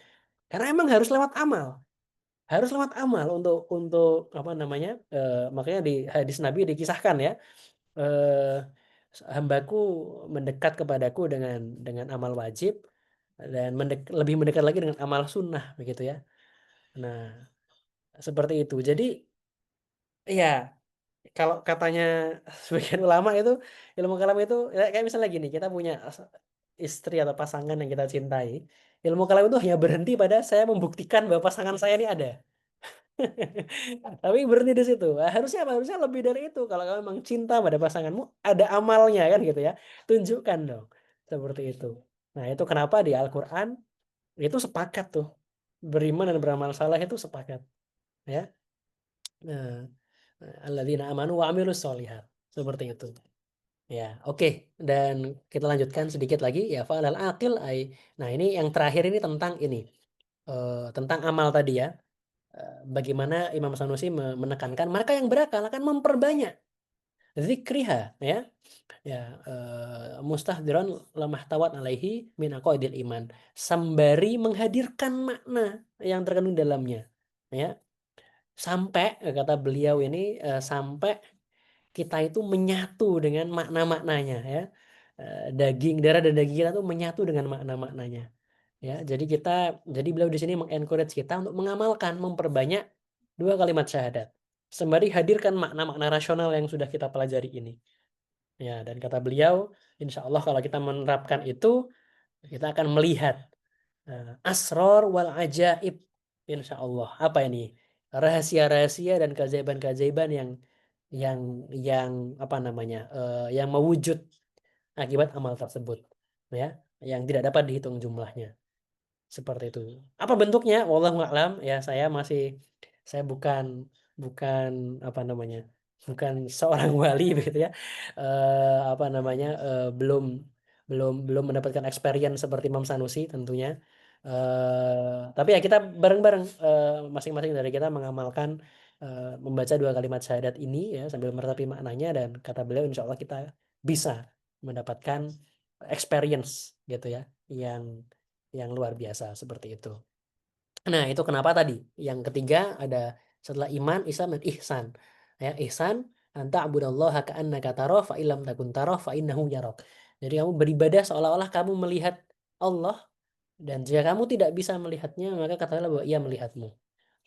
Karena emang harus lewat amal, harus lewat amal untuk apa namanya, makanya di hadis Nabi dikisahkan ya, eh, hambaku mendekat kepadaku dengan amal wajib dan lebih mendekat lagi dengan amal sunnah begitu ya. Nah, seperti itu. Jadi iya, kalau katanya sebagian ulama itu, ilmu kalam itu ya kayak misalnya gini, kita punya istri atau pasangan yang kita cintai, ilmu kalam itu hanya berhenti pada saya membuktikan bahwa pasangan saya ini ada. Tapi berhenti di situ. Harusnya apa? Harusnya lebih dari itu. Kalau kamu memang cinta pada pasanganmu, ada amalnya kan gitu ya. Tunjukkan dong. Seperti itu. Nah, itu kenapa di Al-Qur'an itu sepakat tuh. Beriman dan beramal saleh itu sepakat, ya. Nah, alladzina amanu wa amilus sholihat. Seperti itu. Ya, oke. Dan kita lanjutkan sedikit lagi ya fa'alal aqil ai. Nah, ini yang terakhir ini tentang ini. Tentang amal tadi ya. Bagaimana Imam Sanusi menekankan mereka yang berakal akan memperbanyak zikriha ya. Ya, mustahdiran lamah tawat alaihi min aqaidil iman. Sembari menghadirkan makna yang terkandung dalamnya. Ya, sampai kata beliau ini sampai kita itu menyatu dengan makna-maknanya ya. Daging, darah dan daging kita tuh menyatu dengan makna-maknanya. Ya, jadi beliau di sini mengencourage kita untuk mengamalkan, memperbanyak dua kalimat syahadat. Sembari hadirkan makna-makna rasional yang sudah kita pelajari ini. Ya, dan kata beliau, insya Allah kalau kita menerapkan itu, kita akan melihat asror wal ajaib. Insya Allah. Apa ini? Rahasia-rahasia dan keajaiban-keajaiban yang yang apa namanya? Yang mewujud akibat amal tersebut. Ya, yang tidak dapat dihitung jumlahnya. Seperti itu. Apa bentuknya? Wallahu a'lam. Ya, saya bukan bukan apa namanya? Bukan seorang wali begitu ya. Apa namanya? Belum belum belum mendapatkan experience seperti Imam Sanusi tentunya. Tapi ya kita bareng-bareng masing-masing dari kita mengamalkan membaca dua kalimat syahadat ini ya sambil meresapi maknanya dan kata beliau insya Allah kita bisa mendapatkan experience gitu ya yang luar biasa seperti itu. Nah, itu kenapa tadi yang ketiga ada setelah iman, Islam dan ihsan. Ya, ihsan anta abudallaha ka'annaka tarah fa illam takun tarah fa innahu yarak. Jadi kamu beribadah seolah-olah kamu melihat Allah dan jika kamu tidak bisa melihatnya maka katakanlah bahwa ia melihatmu.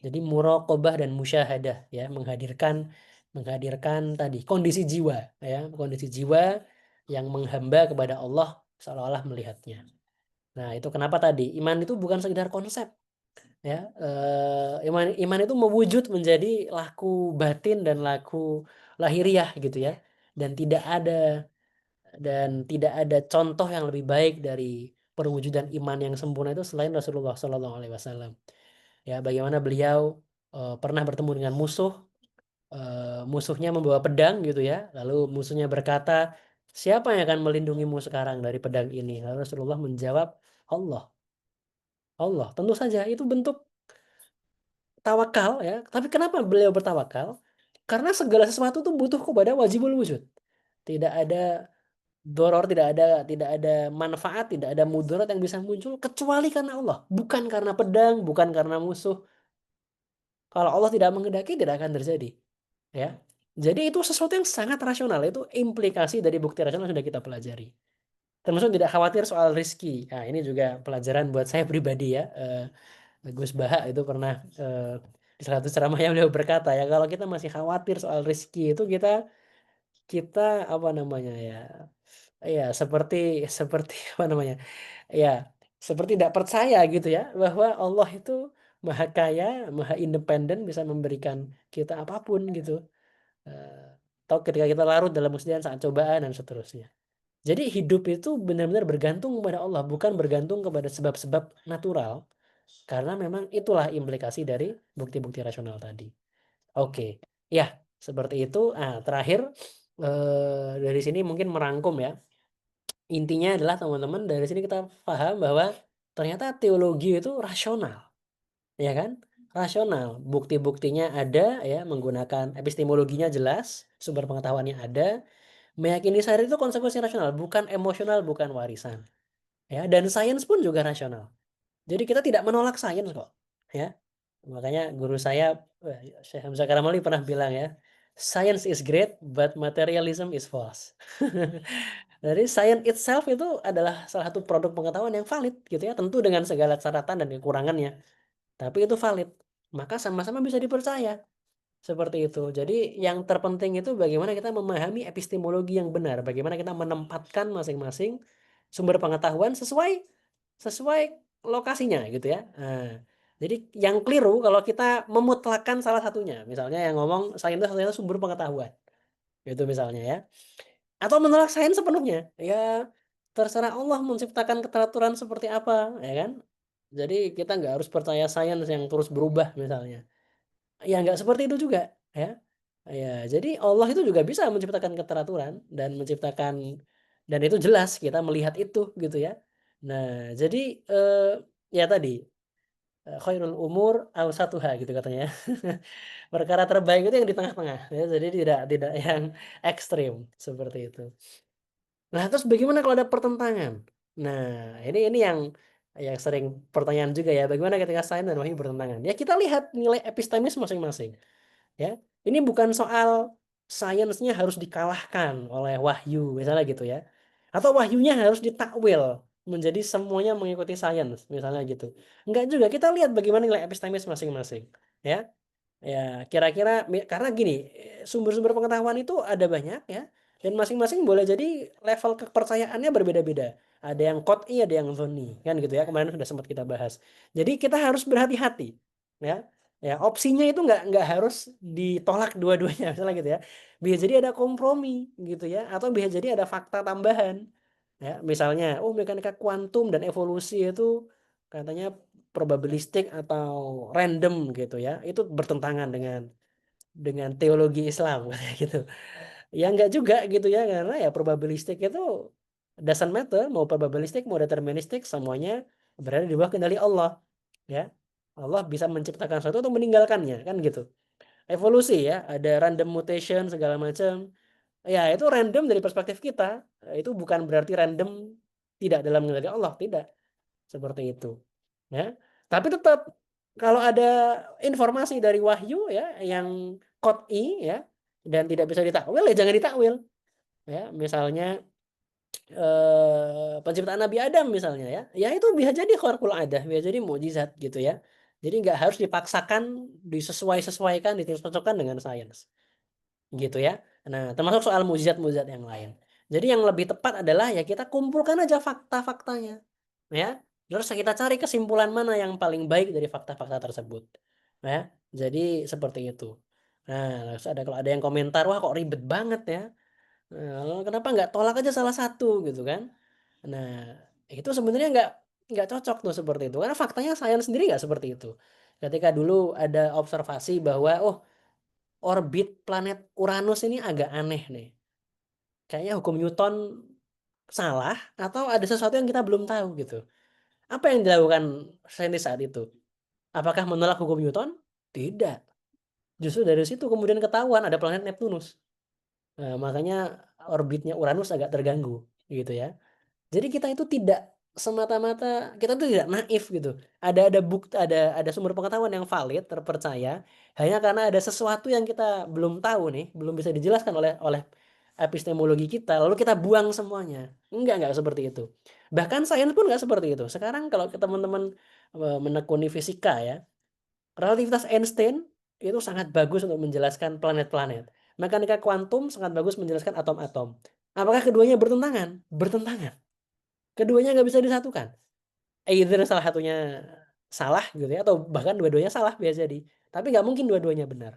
Jadi muraqabah dan musyahadah ya menghadirkan menghadirkan tadi kondisi jiwa ya, kondisi jiwa yang menghamba kepada Allah seolah-olah melihatnya. Nah, itu kenapa tadi iman itu bukan sekedar konsep ya. Iman iman itu mewujud menjadi laku batin dan laku lahiriah gitu ya. Dan tidak ada contoh yang lebih baik dari perwujudan iman yang sempurna itu selain Rasulullah Shallallahu Alaihi Wasallam. Ya, bagaimana beliau pernah bertemu dengan musuh, musuhnya membawa pedang gitu ya. Lalu musuhnya berkata, siapa yang akan melindungimu sekarang dari pedang ini? Lalu Rasulullah menjawab, Allah. Allah. Tentu saja itu bentuk tawakal ya. Tapi kenapa beliau bertawakal? Karena segala sesuatu itu butuh kepada wajibul wujud. Tidak ada doror, tidak ada manfaat, tidak ada mudarat yang bisa muncul kecuali karena Allah, bukan karena pedang, bukan karena musuh. Kalau Allah tidak menghendaki tidak akan terjadi, ya. Jadi itu sesuatu yang sangat rasional, itu implikasi dari bukti rasional yang sudah kita pelajari. Termasuk tidak khawatir soal rizki. Nah, ini juga pelajaran buat saya pribadi ya. Gus Baha itu pernah di salah satu ceramahnya beliau berkata ya kalau kita masih khawatir soal rizki itu kita kita apa namanya ya ya seperti seperti apa namanya ya seperti tidak percaya gitu ya bahwa Allah itu maha kaya maha independen bisa memberikan kita apapun gitu. Eh, atau ketika kita larut dalam kesedihan saat cobaan dan seterusnya. Jadi hidup itu benar-benar bergantung kepada Allah bukan bergantung kepada sebab-sebab natural karena memang itulah implikasi dari bukti-bukti rasional tadi. Oke, ya seperti itu. Ah, terakhir dari sini mungkin merangkum ya. Intinya adalah teman-teman dari sini kita paham bahwa ternyata teologi itu rasional, ya kan? Rasional. Bukti-buktinya ada ya, menggunakan epistemologinya jelas, sumber pengetahuannya ada. Meyakini syariat itu konsekuensi rasional, bukan emosional, bukan warisan. Ya, dan sains pun juga rasional. Jadi kita tidak menolak sains kok, ya. Makanya guru saya Syekh Hamzah Karamali pernah bilang ya, science is great but materialism is false. Dari science itself itu adalah salah satu produk pengetahuan yang valid gitu ya, tentu dengan segala catatan dan kekurangannya, tapi itu valid. maka sama-sama bisa dipercaya. Seperti itu. Jadi yang terpenting itu bagaimana kita memahami epistemologi yang benar, bagaimana kita menempatkan masing-masing sumber pengetahuan sesuai sesuai lokasinya gitu ya. Nah, jadi yang keliru kalau kita memutlakkan salah satunya. Misalnya yang ngomong sains itu satu sumber pengetahuan. Gitu misalnya ya. Atau menolak sains sepenuhnya. Ya terserah Allah menciptakan keteraturan seperti apa, ya kan? Jadi kita nggak harus percaya sains yang terus berubah misalnya. Ya nggak seperti itu juga, ya. Ya, jadi Allah itu juga bisa menciptakan keteraturan dan menciptakan dan itu jelas kita melihat itu gitu ya. Nah, jadi ya tadi khairul umur awsatuha gitu katanya. Perkara terbaik itu yang di tengah-tengah ya. Jadi tidak yang ekstrim seperti itu. Nah, terus bagaimana kalau ada pertentangan? Nah, ini yang sering pertanyaan juga ya, bagaimana ketika sains dan wahyu bertentangan? Ya kita lihat nilai epistemis masing-masing. Ya, ini bukan soal sainsnya harus dikalahkan oleh wahyu, misalnya gitu ya. Atau wahyunya harus ditakwil menjadi semuanya mengikuti sains, misalnya gitu. Enggak juga, kita lihat bagaimana nilai epistemis masing-masing. Ya, ya kira-kira karena gini, sumber-sumber pengetahuan itu ada banyak ya, dan masing-masing boleh jadi level kepercayaannya berbeda-beda. Ada yang qot'i, ada yang dhonni, kan gitu ya. Kemarin sudah sempat kita bahas. Jadi kita harus berhati-hati, ya. Ya, opsinya itu nggak harus ditolak dua-duanya, misalnya gitu ya. Bisa jadi ada kompromi gitu ya, atau bisa jadi ada fakta tambahan. Ya, misalnya, oh mekanika kuantum dan evolusi itu katanya probabilistik atau random gitu ya. Itu bertentangan dengan teologi Islam kayak gitu. Ya enggak juga gitu ya, karena ya probabilistik itu doesn't matter, mau probabilistik mau deterministik semuanya berada di bawah kendali Allah, ya. Allah bisa menciptakan sesuatu atau meninggalkannya kan gitu. Evolusi ya, ada random mutation segala macam. Ya itu random dari perspektif kita. Itu bukan berarti random tidak dalam kendali Allah, tidak. Seperti itu. Ya. Tapi tetap kalau ada informasi dari wahyu ya yang qot'i ya dan tidak bisa ditakwil ya jangan ditakwil. Ya, misalnya penciptaan Nabi Adam misalnya ya. Ya itu bisa jadi kharqul adah, bisa jadi mukjizat gitu ya. Jadi nggak harus dipaksakan, disesuaikan, dicocokkan dengan sains gitu ya. Nah, termasuk soal mukjizat-mukjizat yang lain. Jadi yang lebih tepat adalah ya kita kumpulkan aja fakta-faktanya, ya. Terus kita cari kesimpulan mana yang paling baik dari fakta-fakta tersebut, ya. Jadi seperti itu. Nah, terus kalau ada yang komentar, wah kok ribet banget ya. Nah, kenapa nggak tolak aja salah satu gitu kan? Nah, itu sebenarnya nggak cocok tuh seperti itu. Karena faktanya sains sendiri nggak seperti itu. Ketika dulu ada observasi bahwa oh orbit planet Uranus ini agak aneh nih. Kayaknya hukum Newton salah atau ada sesuatu yang kita belum tahu gitu. Apa yang dilakukan saintis saat itu? Apakah menolak hukum Newton? Tidak. Justru dari situ kemudian ketahuan ada planet Neptunus. Nah, makanya orbitnya Uranus agak terganggu gitu ya. Jadi kita itu tidak semata-mata kita tuh tidak naif gitu. Ada bukti ada sumber pengetahuan yang valid, terpercaya hanya karena ada sesuatu yang kita belum tahu nih, belum bisa dijelaskan oleh epistemologi kita, lalu kita buang semuanya. Enggak seperti itu. Bahkan sains pun enggak seperti itu. Sekarang kalau teman-teman menekuni fisika ya, relativitas Einstein itu sangat bagus untuk menjelaskan planet-planet. Mekanika kuantum sangat bagus menjelaskan atom-atom. Apakah keduanya bertentangan? Bertentangan. Keduanya nggak bisa disatukan. Either salah satunya salah gitu ya, atau bahkan dua-duanya salah bisa jadi. Tapi nggak mungkin dua-duanya benar.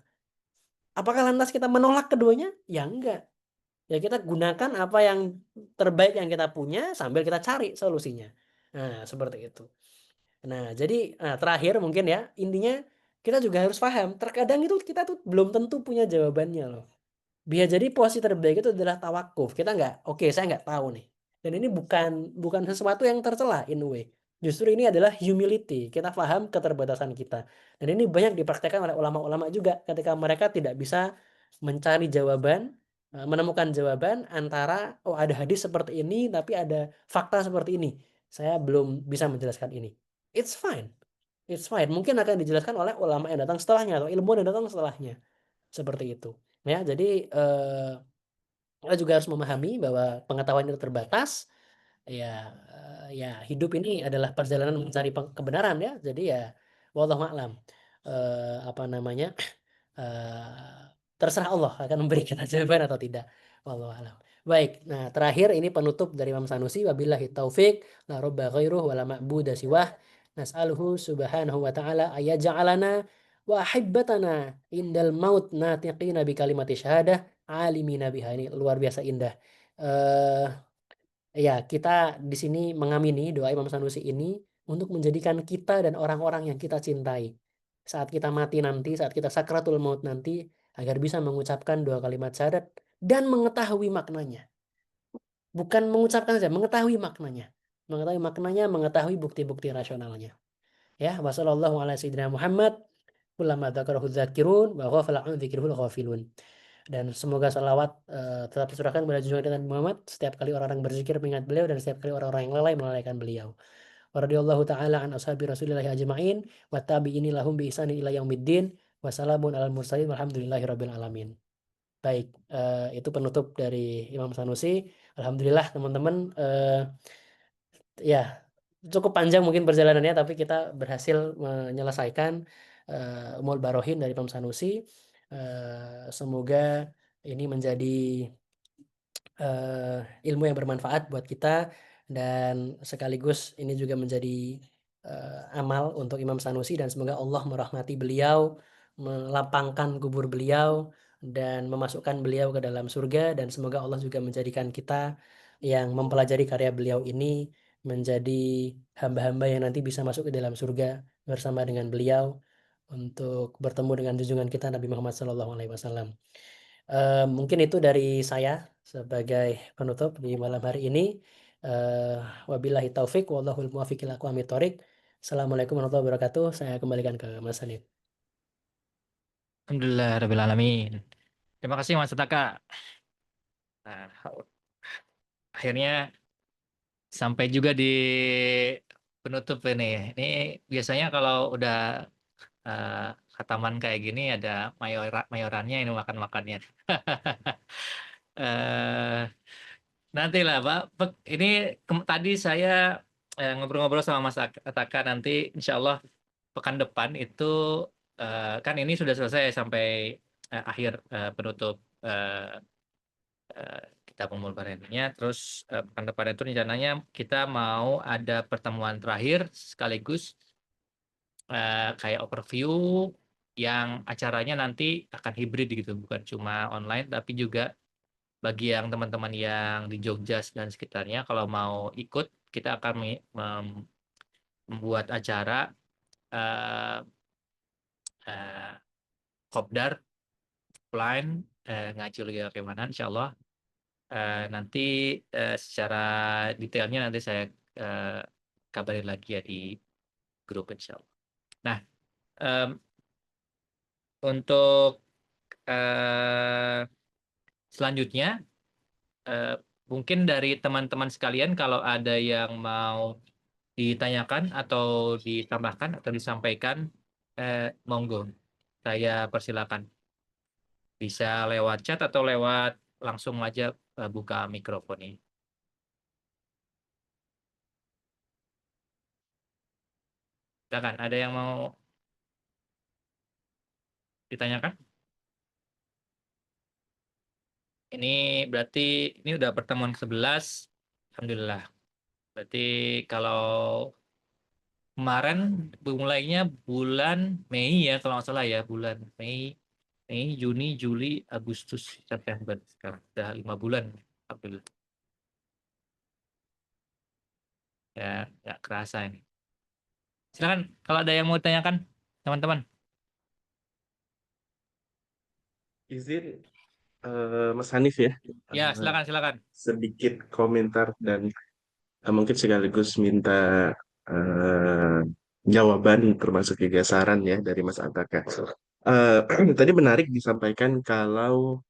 Apakah lantas kita menolak keduanya? Ya enggak. Ya kita gunakan apa yang terbaik yang kita punya sambil kita cari solusinya. Nah, seperti itu. Nah, jadi terakhir mungkin ya, intinya kita juga harus paham. Terkadang itu kita tuh belum tentu punya jawabannya loh. Bisa jadi posisi terbaik itu adalah tawakuf. Kita nggak, oke, saya nggak tahu nih. Dan ini bukan bukan sesuatu yang tercela in a way. Justru ini adalah humility. Kita paham keterbatasan kita. Dan ini banyak dipraktekkan oleh ulama-ulama juga ketika mereka tidak bisa mencari jawaban, menemukan jawaban antara oh ada hadis seperti ini tapi ada fakta seperti ini. Saya belum bisa menjelaskan ini. It's fine. It's fine. Mungkin akan dijelaskan oleh ulama yang datang setelahnya atau ilmuwan yang datang setelahnya. Seperti itu. Ya, jadi kita juga harus memahami bahwa pengetahuan itu terbatas. Ya, ya hidup ini adalah perjalanan mencari kebenaran ya. Jadi ya wallahu a'lam. apa namanya, terserah Allah akan memberi kita jawaban atau tidak. Wallahu a'lam. Baik, nah terakhir ini penutup dari Imam Sanusi, wabillahi taufik la robba ghairuh wa la ma'buda siwah nas'aluhu subhanahu wa ta'ala ayaj'alana wa ahibbatana indal maut natiqina bi kalimati syahadah alimina biha. Ini luar biasa indah. Eh Ya, kita di sini mengamini doa Imam Sanusi ini untuk menjadikan kita dan orang-orang yang kita cintai saat kita mati nanti, saat kita sakratul maut nanti, agar bisa mengucapkan dua kalimat syahadat dan mengetahui maknanya. Bukan mengucapkan saja, mengetahui maknanya. Mengetahui maknanya, mengetahui bukti-bukti rasionalnya. Ya, wasallallahu ala sayyidina Muhammad, ulama dzakarahu dzakirun, wa ghafala an dzikrihul ghafilun. Dan semoga salawat tetap tercurahkan kepada junjungan kita Muhammad setiap kali orang-orang berzikir mengingat beliau dan setiap kali orang-orang yang lalai melalaikan beliau. Wa radhiyallahu taala an ashabi Rasulillahi ajma'in wa tabi'ini lahum bi ihsanin ila yaumiddin. Wassalamun alal mursalin walhamdulillahi rabbil alamin. Baik, itu penutup dari Imam Sanusi. Alhamdulillah teman-teman, ya cukup panjang mungkin perjalanannya, tapi kita berhasil menyelesaikan Ummul Barohin dari Imam Sanusi. Semoga ini menjadi ilmu yang bermanfaat buat kita, dan sekaligus ini juga menjadi amal untuk Imam Sanusi, dan semoga Allah merahmati beliau, melapangkan kubur beliau, dan memasukkan beliau ke dalam surga, dan semoga Allah juga menjadikan kita yang mempelajari karya beliau ini menjadi hamba-hamba yang nanti bisa masuk ke dalam surga bersama dengan beliau untuk bertemu dengan junjungan kita Nabi Muhammad SAW. Mungkin itu dari saya sebagai penutup di malam hari ini. Eh, Wabillahi taufik wallahul muwaffiq ila aqwamit thoriq. Assalamualaikum warahmatullahi wabarakatuh. Saya kembalikan ke Mas Hanif.
Alhamdulillah rabbil alamin. Terima kasih Mas Taka. Nah, akhirnya sampai juga di penutup ini. Ini biasanya kalau udah eh, khataman kayak gini ada mayorannya ini makan-makannya. eh Nanti lah, Pak. Ini tadi saya ngobrol-ngobrol sama Mas Ataka, nanti insya Allah pekan depan itu kan ini sudah selesai sampai akhir penutup eh, eh, kita kumpul barengnya. Terus pekan depan itu rencananya kita mau ada pertemuan terakhir sekaligus kayak overview yang acaranya nanti akan hibrid gitu, bukan cuma online tapi juga bagi yang teman-teman yang di Jogja dan sekitarnya, kalau mau ikut, kita akan membuat acara eh, eh, kopdar offline, ngaji lagi bagaimana, insya Allah. Nanti secara detailnya nanti saya eh, kabarin lagi ya di grup, insya Allah. Nah, em, untuk selanjutnya, eh, mungkin dari teman-teman sekalian kalau ada yang mau ditanyakan atau ditambahkan atau disampaikan, monggo, saya persilakan. Bisa lewat chat atau lewat langsung aja buka mikrofon ini. Silakan, ada yang mau ditanyakan? Ini berarti ini udah pertemuan ke-11. Alhamdulillah. Berarti kalau kemarin mulainya bulan Mei ya, kalau nggak salah ya, bulan Mei, Juni, Juli, Agustus, September. Sekarang udah 5 bulan. Alhamdulillah. Ya, nggak kerasa ini. Silakan kalau ada yang mau ditanyakan, teman-teman.
Izin Mas Hanif ya,
Ya,
eh,
silakan, silakan.
sedikit komentar dan mungkin sekaligus minta eh, jawaban termasuk juga saran ya dari Mas Antaka. Eh, Tadi menarik disampaikan kalau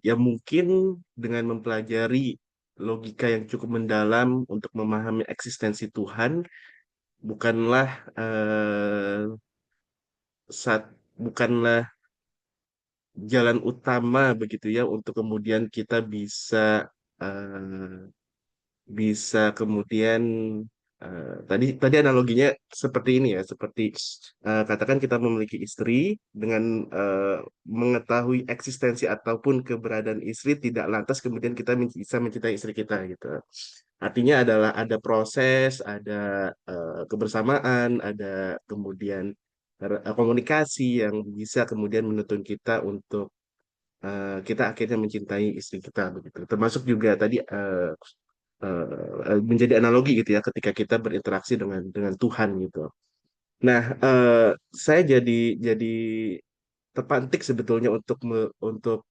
ya mungkin dengan mempelajari logika yang cukup mendalam untuk memahami eksistensi Tuhan bukanlah saat bukanlah jalan utama begitu ya untuk kemudian kita bisa eh, bisa kemudian Tadi analoginya seperti ini ya, seperti katakan kita memiliki istri dengan mengetahui eksistensi ataupun keberadaan istri tidak lantas kemudian kita bisa mencintai istri kita gitu. Artinya adalah ada proses, ada kebersamaan, ada kemudian komunikasi yang bisa kemudian menuntun kita untuk kita akhirnya mencintai istri kita begitu. Termasuk juga tadi menjadi analogi gitu ya ketika kita berinteraksi dengan Tuhan gitu. Nah, saya jadi terpantik sebetulnya untuk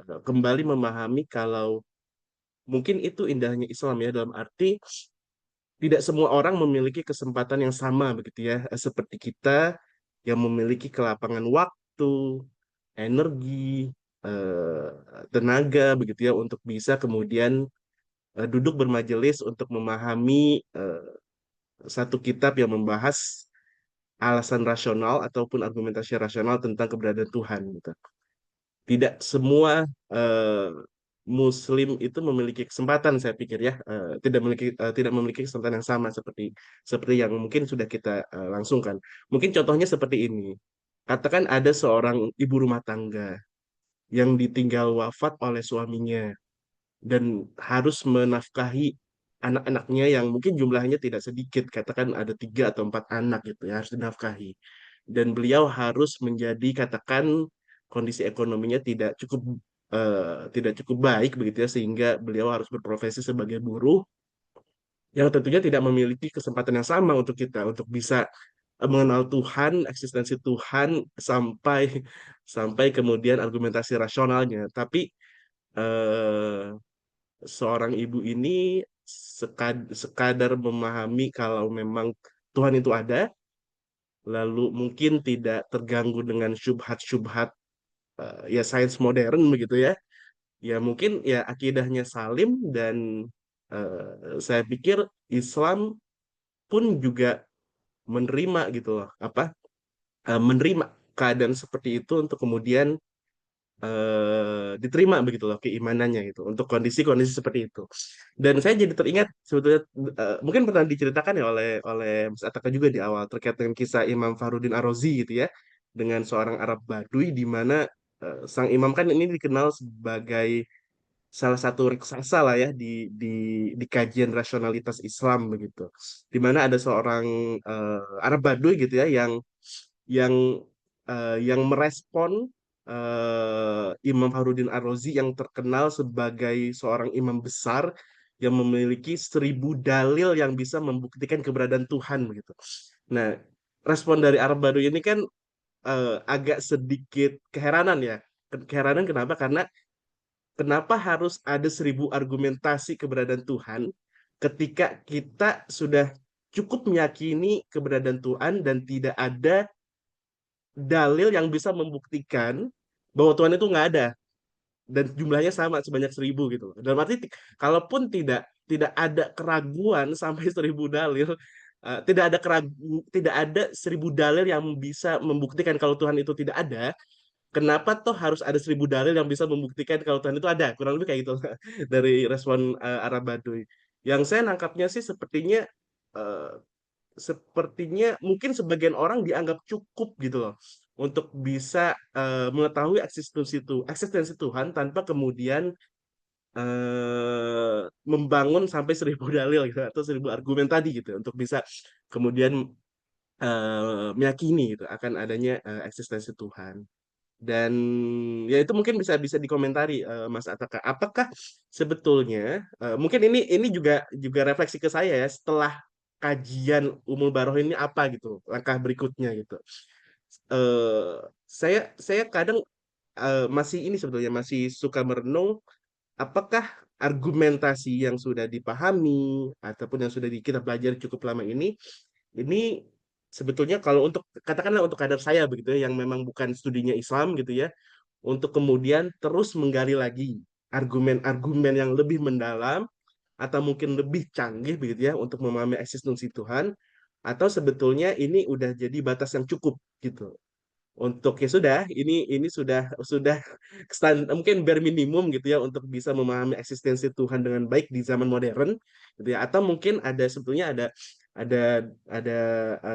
kembali memahami kalau mungkin itu indahnya Islam ya dalam arti tidak semua orang memiliki kesempatan yang sama begitu ya, seperti kita yang memiliki kelapangan waktu, energi, eh, tenaga begitu ya untuk bisa kemudian duduk bermajelis untuk memahami satu kitab yang membahas alasan rasional ataupun argumentasi rasional tentang keberadaan Tuhan gitu. Tidak semua eh, Muslim itu memiliki kesempatan, saya pikir ya, tidak memiliki kesempatan yang sama seperti seperti yang mungkin sudah kita langsungkan. Mungkin contohnya seperti ini. Katakan ada seorang ibu rumah tangga yang ditinggal wafat oleh suaminya dan harus menafkahi anak-anaknya yang mungkin jumlahnya tidak sedikit, katakan ada 3 atau 4 anak gitu ya, harus dinafkahi. Dan beliau harus menjadi, katakan kondisi ekonominya tidak cukup baik begitu ya, sehingga beliau harus berprofesi sebagai buruh yang tentunya tidak memiliki kesempatan yang sama untuk kita untuk bisa mengenal Tuhan, eksistensi Tuhan sampai sampai kemudian argumentasi rasionalnya. Tapi eh, seorang ibu ini sekadar memahami kalau memang Tuhan itu ada, lalu mungkin tidak terganggu dengan syubhat-syubhat ya sains modern begitu ya. Ya mungkin ya akidahnya salim dan saya pikir Islam pun juga menerima gitu loh, menerima keadaan seperti itu untuk kemudian diterima begitu loh keimanannya gitu untuk kondisi-kondisi seperti itu. Dan saya jadi teringat sebetulnya mungkin pernah diceritakan ya oleh Mas Ataka juga di awal terkait dengan kisah Imam Fahrudin Ar-Razi gitu ya dengan seorang Arab Baduy di mana sang imam kan ini dikenal sebagai salah satu raksasa lah ya di kajian rasionalitas Islam begitu. Di mana ada seorang Arab Baduy gitu ya yang yang merespon Imam Harudin Ar-Razi yang terkenal sebagai seorang imam besar yang memiliki 1.000 dalil yang bisa membuktikan keberadaan Tuhan begitu. Nah, respon dari Arab Baduy ini kan agak sedikit keheranan ya. Keheranan kenapa? Karena kenapa harus ada 1.000 argumentasi keberadaan Tuhan ketika kita sudah cukup meyakini keberadaan Tuhan dan tidak ada dalil yang bisa membuktikan bahwa Tuhan itu nggak ada dan jumlahnya sama sebanyak 1.000 gitu. Dalam arti kalaupun tidak ada keraguan sampai 1.000 dalil, tidak ada 1.000 dalil yang bisa membuktikan kalau Tuhan itu tidak ada. Kenapa toh harus ada 1.000 dalil yang bisa membuktikan kalau Tuhan itu ada? Kurang lebih kayak gitu dari respon Arab Baduy. Yang saya nangkapnya sih eh, sepertinya mungkin sebagian orang dianggap cukup gitu loh untuk bisa mengetahui eksistensi Tuhan tanpa kemudian membangun sampai 1.000 dalil gitu atau 1.000 argumen tadi gitu untuk bisa kemudian meyakini gitu akan adanya eksistensi Tuhan. Dan ya itu mungkin bisa bisa dikomentari Mas Ataka. Apakah sebetulnya mungkin ini juga juga refleksi ke saya ya setelah kajian Umul Baroh ini apa gitu langkah berikutnya gitu. Eh saya kadang masih ini sebetulnya masih suka merenung apakah argumentasi yang sudah dipahami ataupun yang sudah kita pelajari cukup lama ini sebetulnya kalau untuk katakanlah untuk kadar saya begitu ya yang memang bukan studinya Islam gitu ya untuk kemudian terus menggali lagi argumen-argumen yang lebih mendalam atau mungkin lebih canggih begitu ya untuk memahami eksistensi Tuhan atau sebetulnya ini udah jadi batas yang cukup gitu untuk ya sudah ini sudah mungkin bare minimum gitu ya untuk bisa memahami eksistensi Tuhan dengan baik di zaman modern gitu ya, atau mungkin ada sebetulnya ada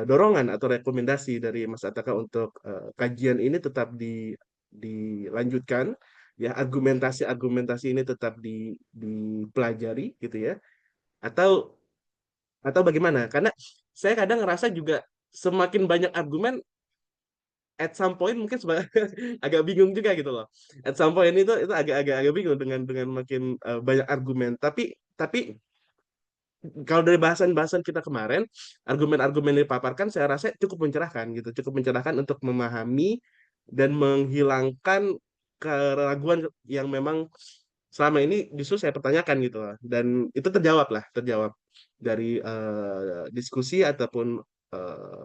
dorongan atau rekomendasi dari Mas Ataka untuk kajian ini tetap dilanjutkan ya, argumentasi ini tetap dipelajari gitu ya, atau bagaimana? Karena saya kadang ngerasa juga semakin banyak argumen, at some point mungkin agak bingung juga gitu loh. At some point itu agak bingung dengan makin banyak argumen. Tapi kalau dari bahasan-bahasan kita kemarin, argumen-argumen yang dipaparkan saya rasa cukup mencerahkan gitu, cukup mencerahkan untuk memahami dan menghilangkan keraguan yang memang selama ini justru saya pertanyakan gitu loh. Dan itu terjawab dari diskusi ataupun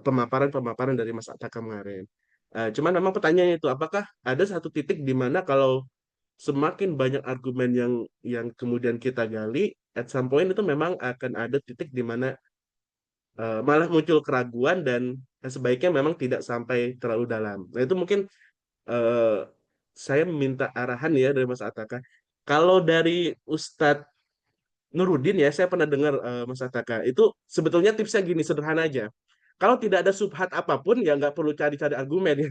pemaparan-pemaparan dari Mas Atta kemarin. Cuman memang pertanyaannya itu, apakah ada satu titik di mana kalau semakin banyak argumen yang kemudian kita gali, at some point itu memang akan ada titik di mana malah muncul keraguan dan sebaiknya memang tidak sampai terlalu dalam. Nah itu mungkin eh, saya meminta arahan ya dari Mas Ataka. Kalau dari Ustadz Nurudin ya, saya pernah dengar Mas Ataka itu sebetulnya tipsnya gini, sederhana aja. Kalau tidak ada subhat apapun ya nggak perlu cari-cari argumen ya.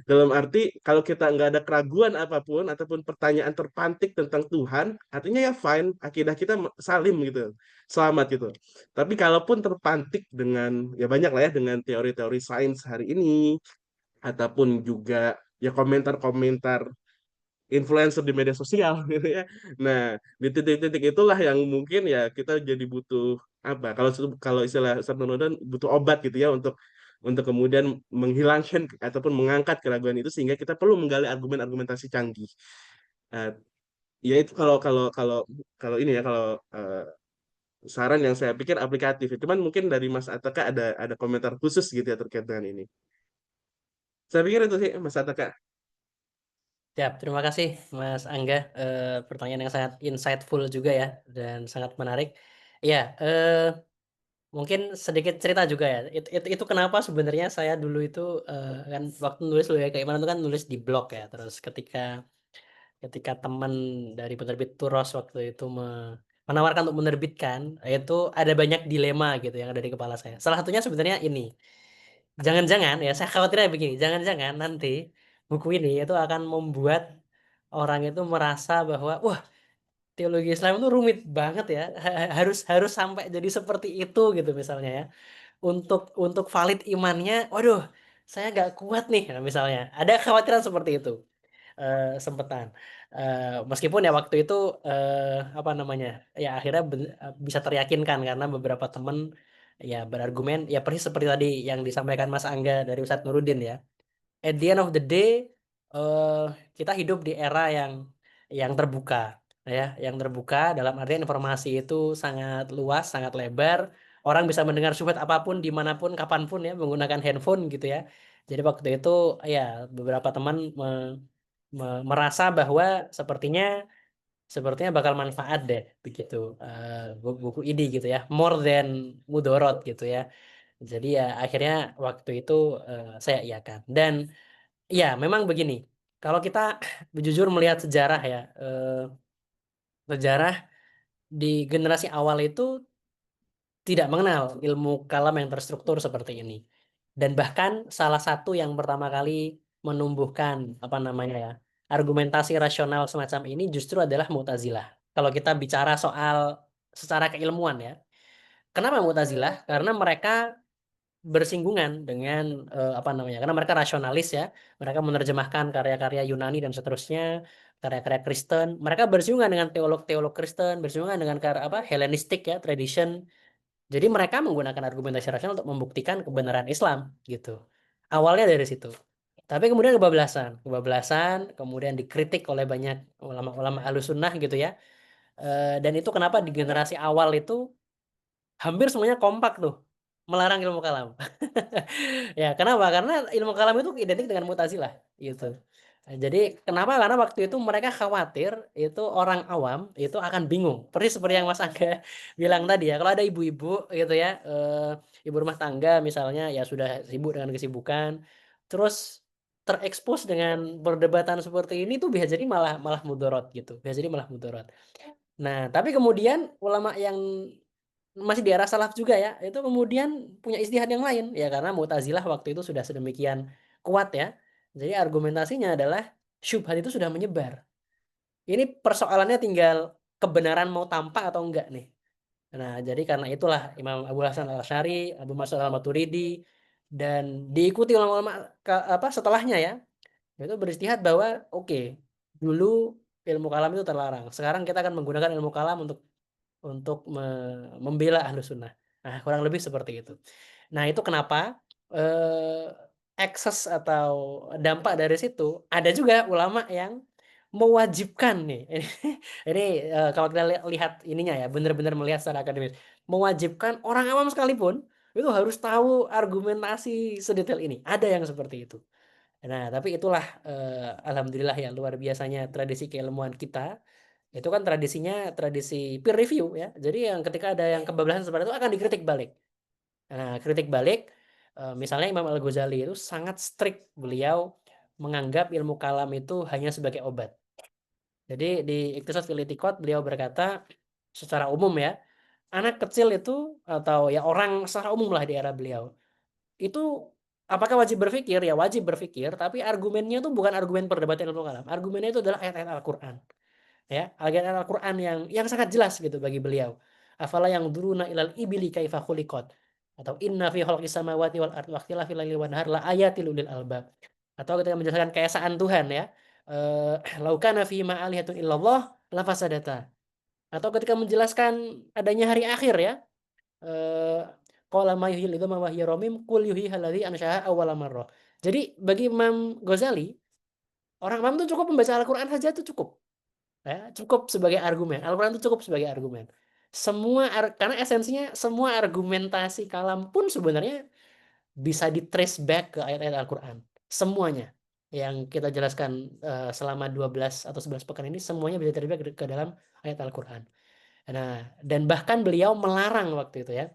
Dalam arti kalau kita nggak ada keraguan apapun ataupun pertanyaan terpantik tentang Tuhan, artinya ya fine, akidah kita salim gitu, selamat gitu. Tapi kalaupun terpantik dengan ya banyak lah ya dengan teori-teori sains hari ini ataupun juga ya komentar-komentar influencer di media sosial gitu ya. Nah, di titik-titik itulah yang mungkin ya kita jadi butuh apa? Kalau istilah Ustaz Nurudin butuh obat gitu ya untuk kemudian menghilangkan ataupun mengangkat keraguan itu sehingga kita perlu menggali argumen-argumentasi canggih. Eh, ya itu kalau kalau kalau kalau ini ya kalau saran yang saya pikir aplikatif. Cuman mungkin dari Mas Ataka ada komentar khusus gitu ya terkait dengan ini. Saya pikir itu sih Mas Ataka.
Siap, terima kasih Mas Angga. Pertanyaan yang sangat insightful juga ya dan sangat menarik. Ya, mungkin sedikit cerita juga ya. Itu kenapa sebenarnya saya dulu itu kan waktu nulis Luluh Keimanan itu kan nulis di blog ya. Terus ketika ketika teman dari penerbit Turos waktu itu menawarkan untuk menerbitkan, itu ada banyak dilema gitu yang ada di kepala saya. Salah satunya sebenarnya ini. Jangan-jangan ya, saya khawatirnya begini, jangan-jangan nanti buku ini itu akan membuat orang itu merasa bahwa wah, teologi Islam itu rumit banget ya. Harus harus sampai jadi seperti itu gitu misalnya ya. Untuk valid imannya, waduh, saya nggak kuat nih nah, misalnya. Ada kekhawatiran seperti itu. Sempetan. Meskipun ya waktu itu apa namanya? Ya akhirnya bisa teryakinkan karena beberapa teman ya berargumen ya persis seperti tadi yang disampaikan Mas Angga dari Ustadz Nurudin ya. At the end of the day eh kita hidup di era yang terbuka ya, yang terbuka dalam artian informasi itu sangat luas, sangat lebar. Orang bisa mendengar subhat apapun dimanapun, kapanpun ya menggunakan handphone gitu ya. Jadi waktu itu ya beberapa teman merasa bahwa sepertinya sepertinya bakal manfaat deh begitu buku ini gitu ya, more than mudorot gitu ya. Jadi ya akhirnya waktu itu saya iakan. Dan ya memang begini, kalau kita jujur melihat sejarah ya, sejarah di generasi awal itu tidak mengenal ilmu kalam yang terstruktur seperti ini. Dan bahkan salah satu yang pertama kali menumbuhkan apa namanya ya, argumentasi rasional semacam ini justru adalah Mu'tazilah. Kalau kita bicara soal secara keilmuan ya. Kenapa Mu'tazilah? Karena mereka bersinggungan dengan apa namanya? Karena mereka rasionalis ya. Mereka menerjemahkan karya-karya Yunani dan seterusnya, karya-karya Kristen. Mereka bersinggungan dengan teolog-teolog Kristen, bersinggungan dengan apa Helenistik ya, tradition. Jadi mereka menggunakan argumentasi rasional untuk membuktikan kebenaran Islam gitu. Awalnya dari situ. Tapi kemudian kebablasan, kemudian dikritik oleh banyak ulama-ulama Ahlussunnah gitu ya. Dan itu kenapa di generasi awal itu hampir semuanya kompak tuh melarang ilmu kalam. Ya, kenapa? Karena ilmu kalam itu identik dengan Mu'tazilah gitu. Nah, jadi kenapa? Karena waktu itu mereka khawatir itu orang awam itu akan bingung. Persis seperti yang Mas Angga bilang tadi ya. Kalau ada ibu-ibu gitu ya, ibu rumah tangga misalnya ya sudah sibuk dengan kesibukan. Terus terekspos dengan perdebatan seperti ini tuh bisa jadi malah malah mudarat gitu. Bisa jadi malah mudarat. Nah, tapi kemudian ulama yang masih di arah salaf juga ya, itu kemudian punya istihad yang lain ya karena Mu'tazilah waktu itu sudah sedemikian kuat ya. Jadi argumentasinya adalah syubhat itu sudah menyebar. Ini persoalannya tinggal kebenaran mau tampak atau enggak nih. Nah, jadi karena itulah Imam Abu Hasan Al-Asy'ari, Abu Mansur Al-Maturidi dan diikuti ulama-ulama setelahnya ya, itu beristihad bahwa oke, dulu ilmu kalam itu terlarang. Sekarang kita akan menggunakan ilmu kalam untuk membela Ahlus Sunnah. Nah, kurang lebih seperti itu. Nah, itu kenapa eh, ekses atau dampak dari situ ada juga ulama yang mewajibkan nih. Ini kalau kita lihat ininya ya, benar-benar melihat secara akademis, mewajibkan orang awam sekalipun itu harus tahu argumentasi sedetail ini. Ada yang seperti itu. Nah, tapi itulah alhamdulillah ya luar biasanya tradisi keilmuan kita. Itu kan tradisinya tradisi peer review ya. Jadi yang ketika ada yang kebablasan seperti itu akan dikritik balik. Nah, kritik balik misalnya Imam Al-Ghazali itu sangat strict. Beliau menganggap ilmu kalam itu hanya sebagai obat. Jadi di Iqtisad fil I'tiqad beliau berkata secara umum ya, anak kecil itu atau ya orang secara umum lah di era beliau itu apakah wajib berpikir? Ya wajib berpikir, tapi argumennya itu bukan argumen perdebatan ilmu kalam. Argumennya itu adalah ayat-ayat Al-Qur'an. Ya, ayat-ayat Al-Qur'an yang sangat jelas gitu bagi beliau. Afala yang duruna ilal ibili kaifa khuliqat atau inna fi khalqis samawati wal ardi wa ikhtilafil laili wan nahar la ayatil ulil albab. Atau ketika menjelaskan keesaan Tuhan ya, laukana fi ma alihatun illallah la fasadata. Atau ketika menjelaskan adanya hari akhir ya, qala may yuhyil idzama wa hiya ramim qul yuhyiha alladzi ansha'a awwala marrah. Jadi bagi Imam Ghazali, orang awam itu cukup membaca Al-Qur'an saja itu cukup. Ya, cukup sebagai argumen. Al-Qur'an itu cukup sebagai argumen. Karena esensinya semua argumentasi kalam pun sebenarnya bisa di-trace back ke ayat-ayat Al-Qur'an. Semuanya yang kita jelaskan selama 12 atau 11 pekan ini semuanya bisa di-trace back ke dalam ayat Al-Qur'an. Nah, dan bahkan beliau melarang waktu itu ya.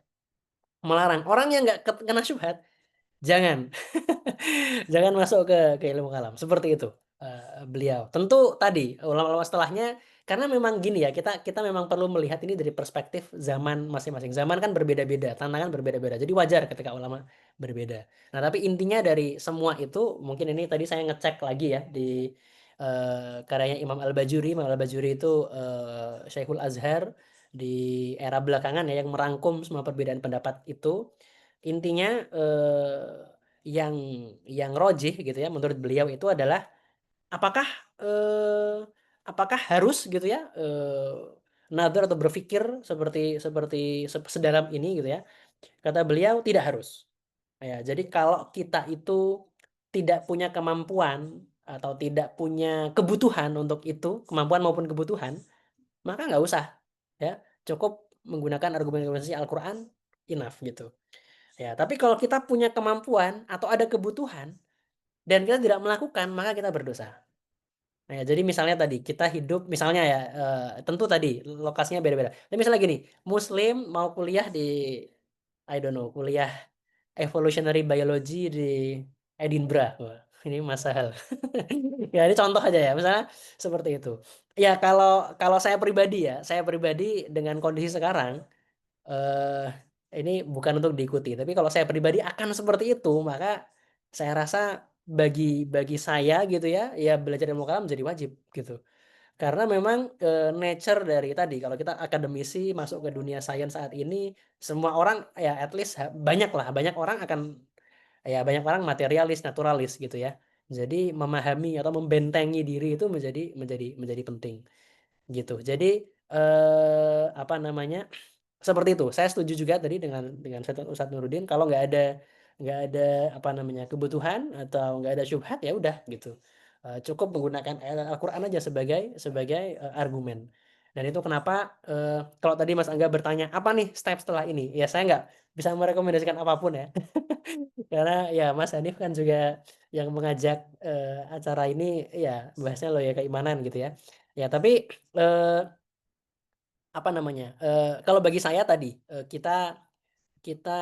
Melarang orang yang nggak kena syubhat jangan jangan masuk ke ilmu kalam seperti itu beliau. Tentu tadi ulama-ulama setelahnya karena memang gini ya kita kita memang perlu melihat ini dari perspektif zaman masing-masing. Zaman kan berbeda-beda, tantangan berbeda-beda. Jadi wajar ketika ulama berbeda. Nah, tapi intinya dari semua itu mungkin ini tadi saya ngecek lagi ya di karyanya Imam Al-Bajuri. Imam Al-Bajuri itu Syekhul Azhar di era belakangan ya yang merangkum semua perbedaan pendapat itu. Intinya yang rojih gitu ya menurut beliau itu adalah apakah apakah harus gitu ya nadar atau berpikir seperti seperti sedalam ini gitu ya. Kata beliau tidak harus. Ya, jadi kalau kita itu tidak punya kemampuan atau tidak punya kebutuhan untuk itu, kemampuan maupun kebutuhan, maka nggak usah ya. Cukup menggunakan argumentasi Al-Qur'an enough gitu. Ya, tapi kalau kita punya kemampuan atau ada kebutuhan dan kita tidak melakukan, maka kita berdosa. Nah, ya, jadi misalnya tadi kita hidup misalnya ya tentu tadi lokasinya beda-beda. Tapi misalnya gini, muslim mau kuliah di I don't know, kuliah evolutionary biology di Edinburgh. Wah, ini masalah. Ya, ini contoh aja ya, misalnya seperti itu. Ya, kalau kalau saya pribadi dengan kondisi sekarang eh ini bukan untuk diikuti, tapi kalau saya pribadi akan seperti itu, maka saya rasa bagi saya gitu ya, ya belajar ilmu kalam menjadi wajib gitu. Karena memang nature dari tadi kalau kita akademisi masuk ke dunia sains saat ini, semua orang ya at least banyak lah, banyak orang akan ya banyak orang materialis, naturalis gitu ya. Jadi memahami atau membentengi diri itu menjadi penting gitu. Jadi apa namanya? Seperti itu. Saya setuju juga tadi dengan Ustadz Nuruddin kalau nggak ada apa namanya kebutuhan atau nggak ada syubhat ya udah gitu. Cukup menggunakan ayat Al-Qur'an aja sebagai argumen. Dan itu kenapa kalau tadi Mas Angga bertanya apa nih step setelah ini? Ya saya nggak bisa merekomendasikan apapun ya. Karena ya Mas Hanif kan juga yang mengajak acara ini ya bahasnya loh ya keimanan gitu ya. Ya tapi eh, apa namanya, kalau bagi saya tadi, kita kita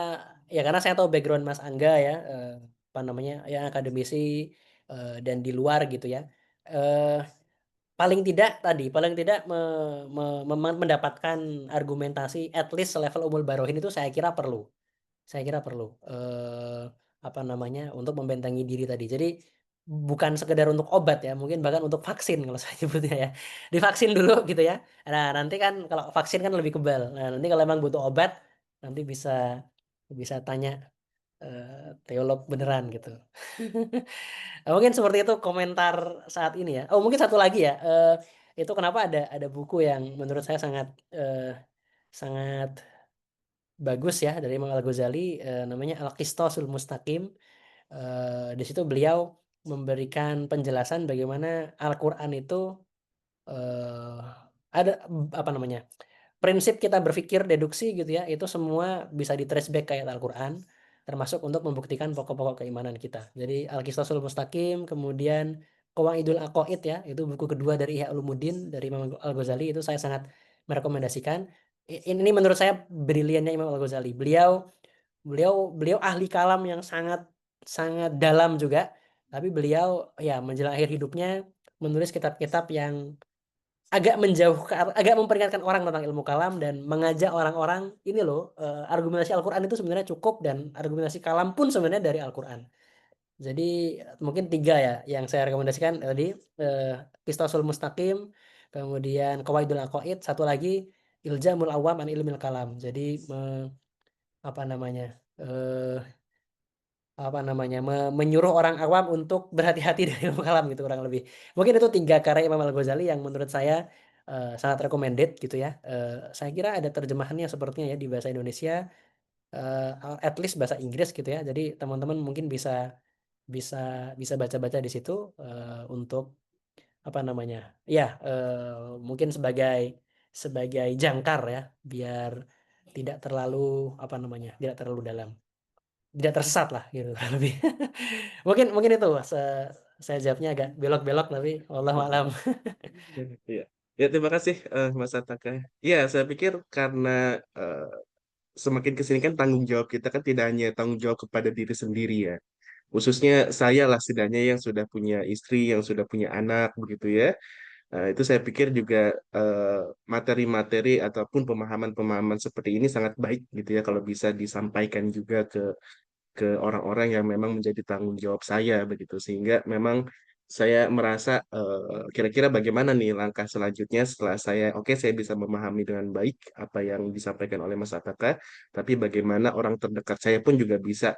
ya karena saya tahu background Mas Angga ya, apa namanya, yang akademisi dan di luar gitu ya. Eh, paling tidak mendapatkan argumentasi at least selevel Ummul Barohin itu saya kira perlu. Saya kira perlu, apa namanya, untuk membentengi diri tadi. Jadi bukan sekedar untuk obat ya, mungkin bahkan untuk vaksin kalau saya nyebutnya ya. Divaksin dulu gitu ya. Nah, nanti kan kalau vaksin kan lebih kebal. Nah, nanti kalau emang butuh obat, nanti bisa bisa tanya teolog beneran gitu. Mungkin seperti itu komentar saat ini ya. Oh, mungkin satu lagi ya. Itu kenapa ada buku yang menurut saya sangat sangat bagus ya dari Imam Al-Ghazali, namanya Al-Qistasul Mustaqim. Di situ beliau memberikan penjelasan bagaimana Al-Qur'an itu eh, ada apa namanya? Prinsip kita berpikir deduksi gitu ya, itu semua bisa di trace back ke ayat Al-Qur'an, termasuk untuk membuktikan pokok-pokok keimanan kita. Jadi Al-Qistasul Mustaqim, kemudian Qawaidul Aqaid ya, itu buku kedua dari Ihya Ulumuddin dari Imam Al-Ghazali, itu saya sangat merekomendasikan. Ini menurut saya briliannya Imam Al-Ghazali. Beliau Beliau beliau ahli kalam yang sangat sangat dalam juga, tapi beliau ya menjelang akhir hidupnya menulis kitab-kitab yang agak memperingatkan orang tentang ilmu kalam dan mengajak orang-orang ini loh, argumentasi Al-Qur'an itu sebenarnya cukup dan argumentasi kalam pun sebenarnya dari Al-Qur'an. Jadi mungkin 3 ya yang saya rekomendasikan tadi, Qistasul Mustaqim, kemudian Qawaidul Aqaid, satu lagi Iljamul Awam an Ilmil Kalam. Jadi apa namanya? Menyuruh orang awam untuk berhati-hati dari ilmu kalam gitu kurang lebih. Mungkin itu 3 karya Imam Al-Ghazali yang menurut saya sangat recommended gitu ya. Saya kira ada terjemahannya sepertinya ya di bahasa Indonesia, eh, at least bahasa Inggris gitu ya. Jadi teman-teman mungkin bisa bisa bisa baca-baca di situ, untuk apa namanya? Ya, mungkin sebagai sebagai jangkar ya, biar tidak terlalu apa namanya? Tidak terlalu dalam. Tidak tersesat lah gitu lebih. Mungkin mungkin itu saya jawabnya agak belok-belok tapi wallahu alam.
Iya. Ya, terima kasih Mas Ataka. Iya, saya pikir karena eh, semakin kesini kan tanggung jawab kita kan tidak hanya tanggung jawab kepada diri sendiri ya. Khususnya saya lah setidaknya yang sudah punya istri, yang sudah punya anak begitu ya. Itu saya pikir juga eh, materi-materi ataupun pemahaman-pemahaman seperti ini sangat baik gitu ya kalau bisa disampaikan juga ke orang-orang yang memang menjadi tanggung jawab saya begitu sehingga memang saya merasa kira-kira bagaimana nih langkah selanjutnya setelah saya oke saya bisa memahami dengan baik apa yang disampaikan oleh Mas Ataka tapi bagaimana orang terdekat saya pun juga bisa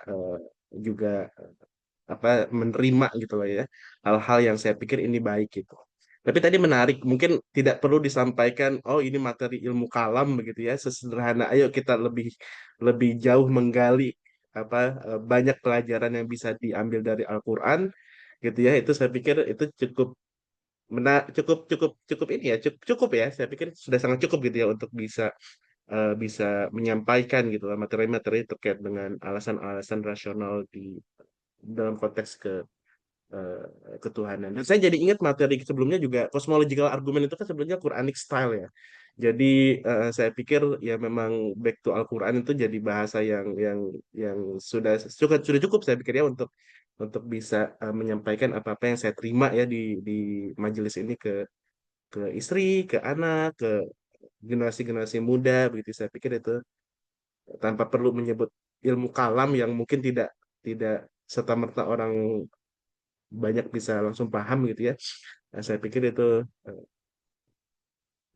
juga apa menerima gitu loh ya hal-hal yang saya pikir ini baik gitu. Tapi tadi menarik, mungkin tidak perlu disampaikan, oh ini materi ilmu kalam begitu ya, sesederhana. Ayo kita lebih lebih jauh menggali apa banyak pelajaran yang bisa diambil dari Al-Qur'an gitu ya. Itu saya pikir itu cukup cukup cukup cukup ini ya, cukup, cukup ya. Saya pikir sudah sangat cukup gitu ya untuk bisa bisa menyampaikan gitu lah materi-materi terkait dengan alasan-alasan rasional di dalam konteks eh, ketuhanan. Dan saya jadi ingat materi sebelumnya juga cosmological argument itu kan sebenarnya Quranic style ya. Jadi saya pikir ya memang back to Al-Quran itu jadi bahasa yang sudah cukup saya pikir ya untuk bisa menyampaikan apa-apa yang saya terima ya di majelis ini ke istri, ke anak, ke generasi-generasi muda begitu saya pikir itu tanpa perlu menyebut ilmu kalam yang mungkin tidak tidak serta-merta orang banyak bisa langsung paham gitu ya. Nah, saya pikir itu eh,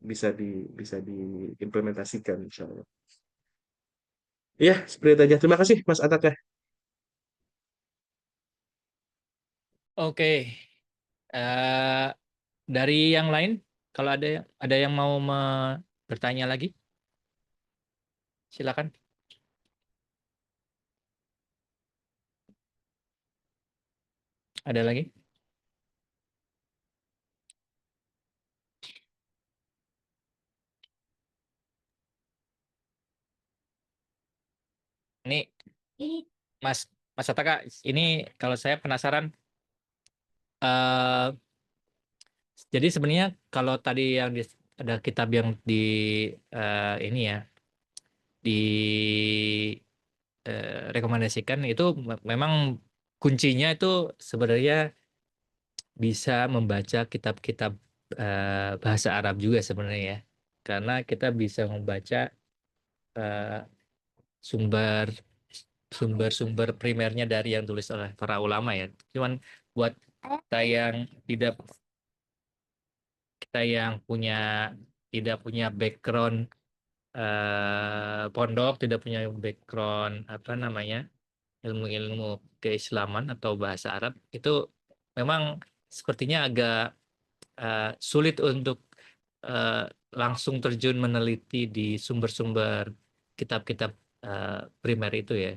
bisa diimplementasikan insya Allah. Iya, seperti itu aja. Terima kasih Mas Ataka.
Oke, eh, dari yang lain, kalau ada yang mau bertanya lagi, silakan. Ada lagi? Ini Mas Mas Ataka, ini kalau saya penasaran, eh jadi sebenarnya kalau tadi yang ada kitab yang ini ya di rekomendasikan itu memang kuncinya itu sebenarnya bisa membaca kitab-kitab bahasa Arab juga sebenarnya ya. Karena kita bisa membaca eh, sumber sumber-sumber primernya dari yang tulis oleh para ulama ya. Cuman buat kita yang tidak punya background pondok, tidak punya background apa namanya ilmu-ilmu keislaman atau bahasa Arab, itu memang sepertinya agak sulit untuk eh, langsung terjun meneliti di sumber-sumber kitab-kitab primer itu ya.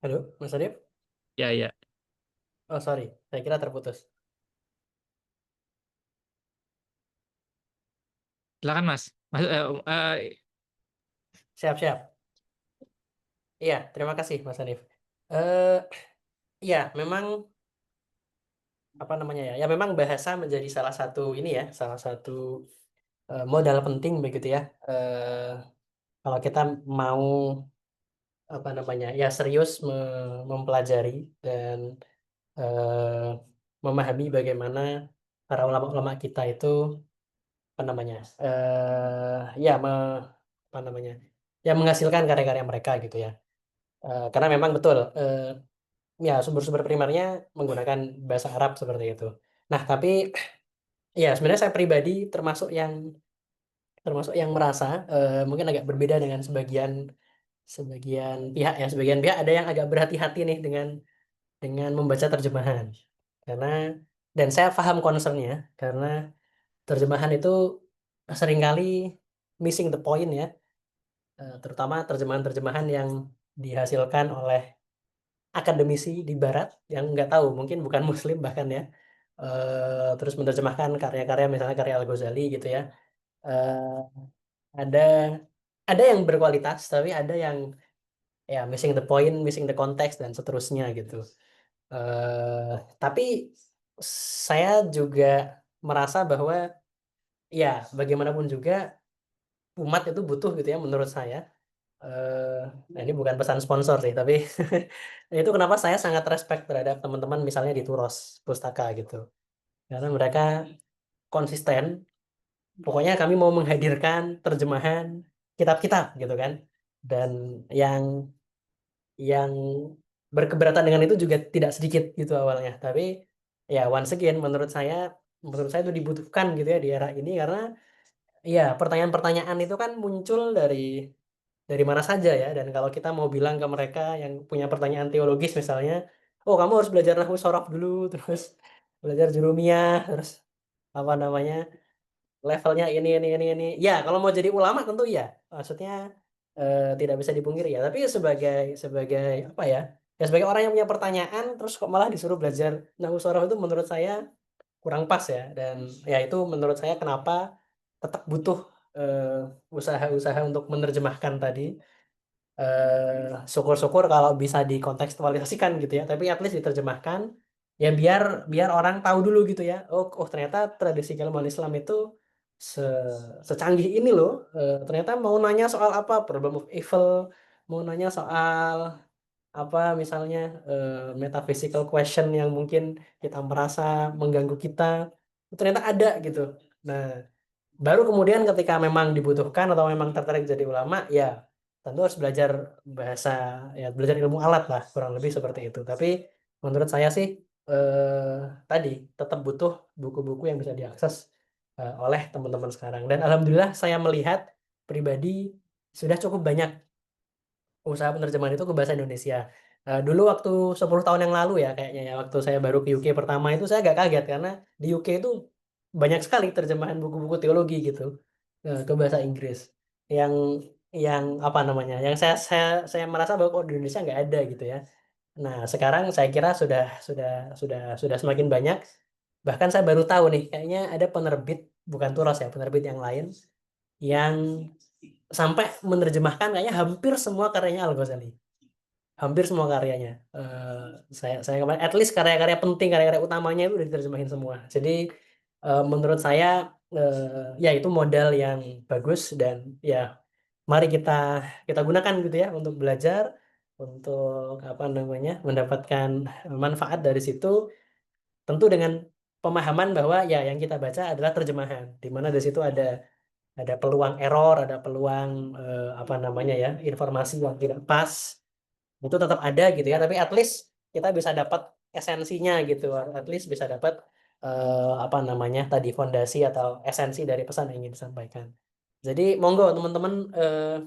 Halo, Mas Arif?
Ya, ya.
Oh, sorry, saya kira terputus.
Silakan Mas.
Siap-siap. Iya, terima kasih Mas Arif. Eh, iya, memang apa namanya ya? Ya memang bahasa menjadi salah satu ini ya, salah satu modal penting begitu ya. Kalau kita mau apa namanya? Ya serius mempelajari dan eh, memahami bagaimana para ulama-ulama kita itu apa namanya? Ya apa namanya? Ya menghasilkan karya-karya mereka gitu ya. Karena memang betul ya sumber-sumber primernya menggunakan bahasa Arab seperti itu. Nah, tapi ya sebenarnya saya pribadi termasuk yang merasa mungkin agak berbeda dengan sebagian sebagian pihak ya. Sebagian pihak ada yang agak berhati-hati nih dengan membaca terjemahan. Karena dan saya paham concernnya karena terjemahan itu seringkali missing the point ya. Terutama terjemahan-terjemahan yang dihasilkan oleh akademisi di Barat yang nggak tahu mungkin bukan Muslim bahkan ya. Terus menerjemahkan karya-karya misalnya karya Al-Ghazali gitu ya. Eh, ada ada yang berkualitas tapi ada yang ya missing the point, missing the context dan seterusnya gitu. Eh, tapi saya juga merasa bahwa ya bagaimanapun juga umat itu butuh gitu ya menurut saya. Nah ini bukan pesan sponsor sih, tapi itu kenapa saya sangat respect terhadap teman-teman misalnya di Turos Pustaka gitu. Karena mereka konsisten, pokoknya kami mau menghadirkan terjemahan kitab-kitab gitu kan. Dan yang berkeberatan dengan itu juga tidak sedikit gitu awalnya. Tapi ya once again menurut saya itu dibutuhkan gitu ya di era ini karena ya pertanyaan-pertanyaan itu kan muncul dari mana saja ya. Dan kalau kita mau bilang ke mereka yang punya pertanyaan teologis misalnya, oh kamu harus belajar nahwu sorof dulu, terus belajar jurumiyah, terus apa namanya levelnya ini. Ya kalau mau jadi ulama tentu ya, maksudnya tidak bisa dipungkiri ya. Tapi sebagai apa ya? Ya sebagai orang yang punya pertanyaan, terus kok malah disuruh belajar nahwu sorof itu menurut saya kurang pas ya. Dan ya itu menurut saya kenapa tetap butuh eh, usaha-usaha untuk menerjemahkan tadi syukur-syukur kalau bisa dikontekstualisasikan gitu ya tapi at least diterjemahkan ya biar biar orang tahu dulu gitu ya oh ternyata tradisi keilmuan Islam itu se secanggih ini loh. Ternyata mau nanya soal apa problem of evil, mau nanya soal apa misalnya metaphysical question yang mungkin kita merasa mengganggu kita ternyata ada gitu. Nah baru kemudian ketika memang dibutuhkan atau memang tertarik jadi ulama, ya tentu harus belajar bahasa, ya belajar ilmu alat lah, kurang lebih seperti itu. Tapi menurut saya sih tadi tetap butuh buku-buku yang bisa diakses oleh teman-teman sekarang. Dan alhamdulillah saya melihat pribadi sudah cukup banyak usaha penerjemahan itu ke bahasa Indonesia. Dulu waktu 10 tahun yang lalu ya kayaknya ya waktu saya baru ke UK pertama itu saya agak kaget karena di UK itu banyak sekali terjemahan buku-buku teologi gitu ke bahasa Inggris yang yang apa namanya yang saya merasa bahwa kok di Indonesia nggak ada gitu ya. Nah sekarang saya kira sudah semakin banyak. Bahkan saya baru tahu nih kayaknya ada penerbit bukan Turas ya penerbit yang lain yang sampai menerjemahkan kayaknya hampir semua karyanya Al-Ghazali. Hampir semua karyanya. Saya kemarin at least karya-karya penting, karya-karya utamanya itu udah diterjemahin semua. Jadi menurut saya ya itu modal yang bagus dan ya mari kita kita gunakan gitu ya untuk belajar, untuk apa namanya mendapatkan manfaat dari situ, tentu dengan pemahaman bahwa ya yang kita baca adalah terjemahan, di mana di situ ada peluang error, ada peluang apa namanya ya informasi yang tidak pas, itu tetap ada gitu ya, tapi at least kita bisa dapat esensinya gitu, at least bisa dapat apa namanya tadi fondasi atau esensi dari pesan yang ingin disampaikan. Jadi monggo teman-teman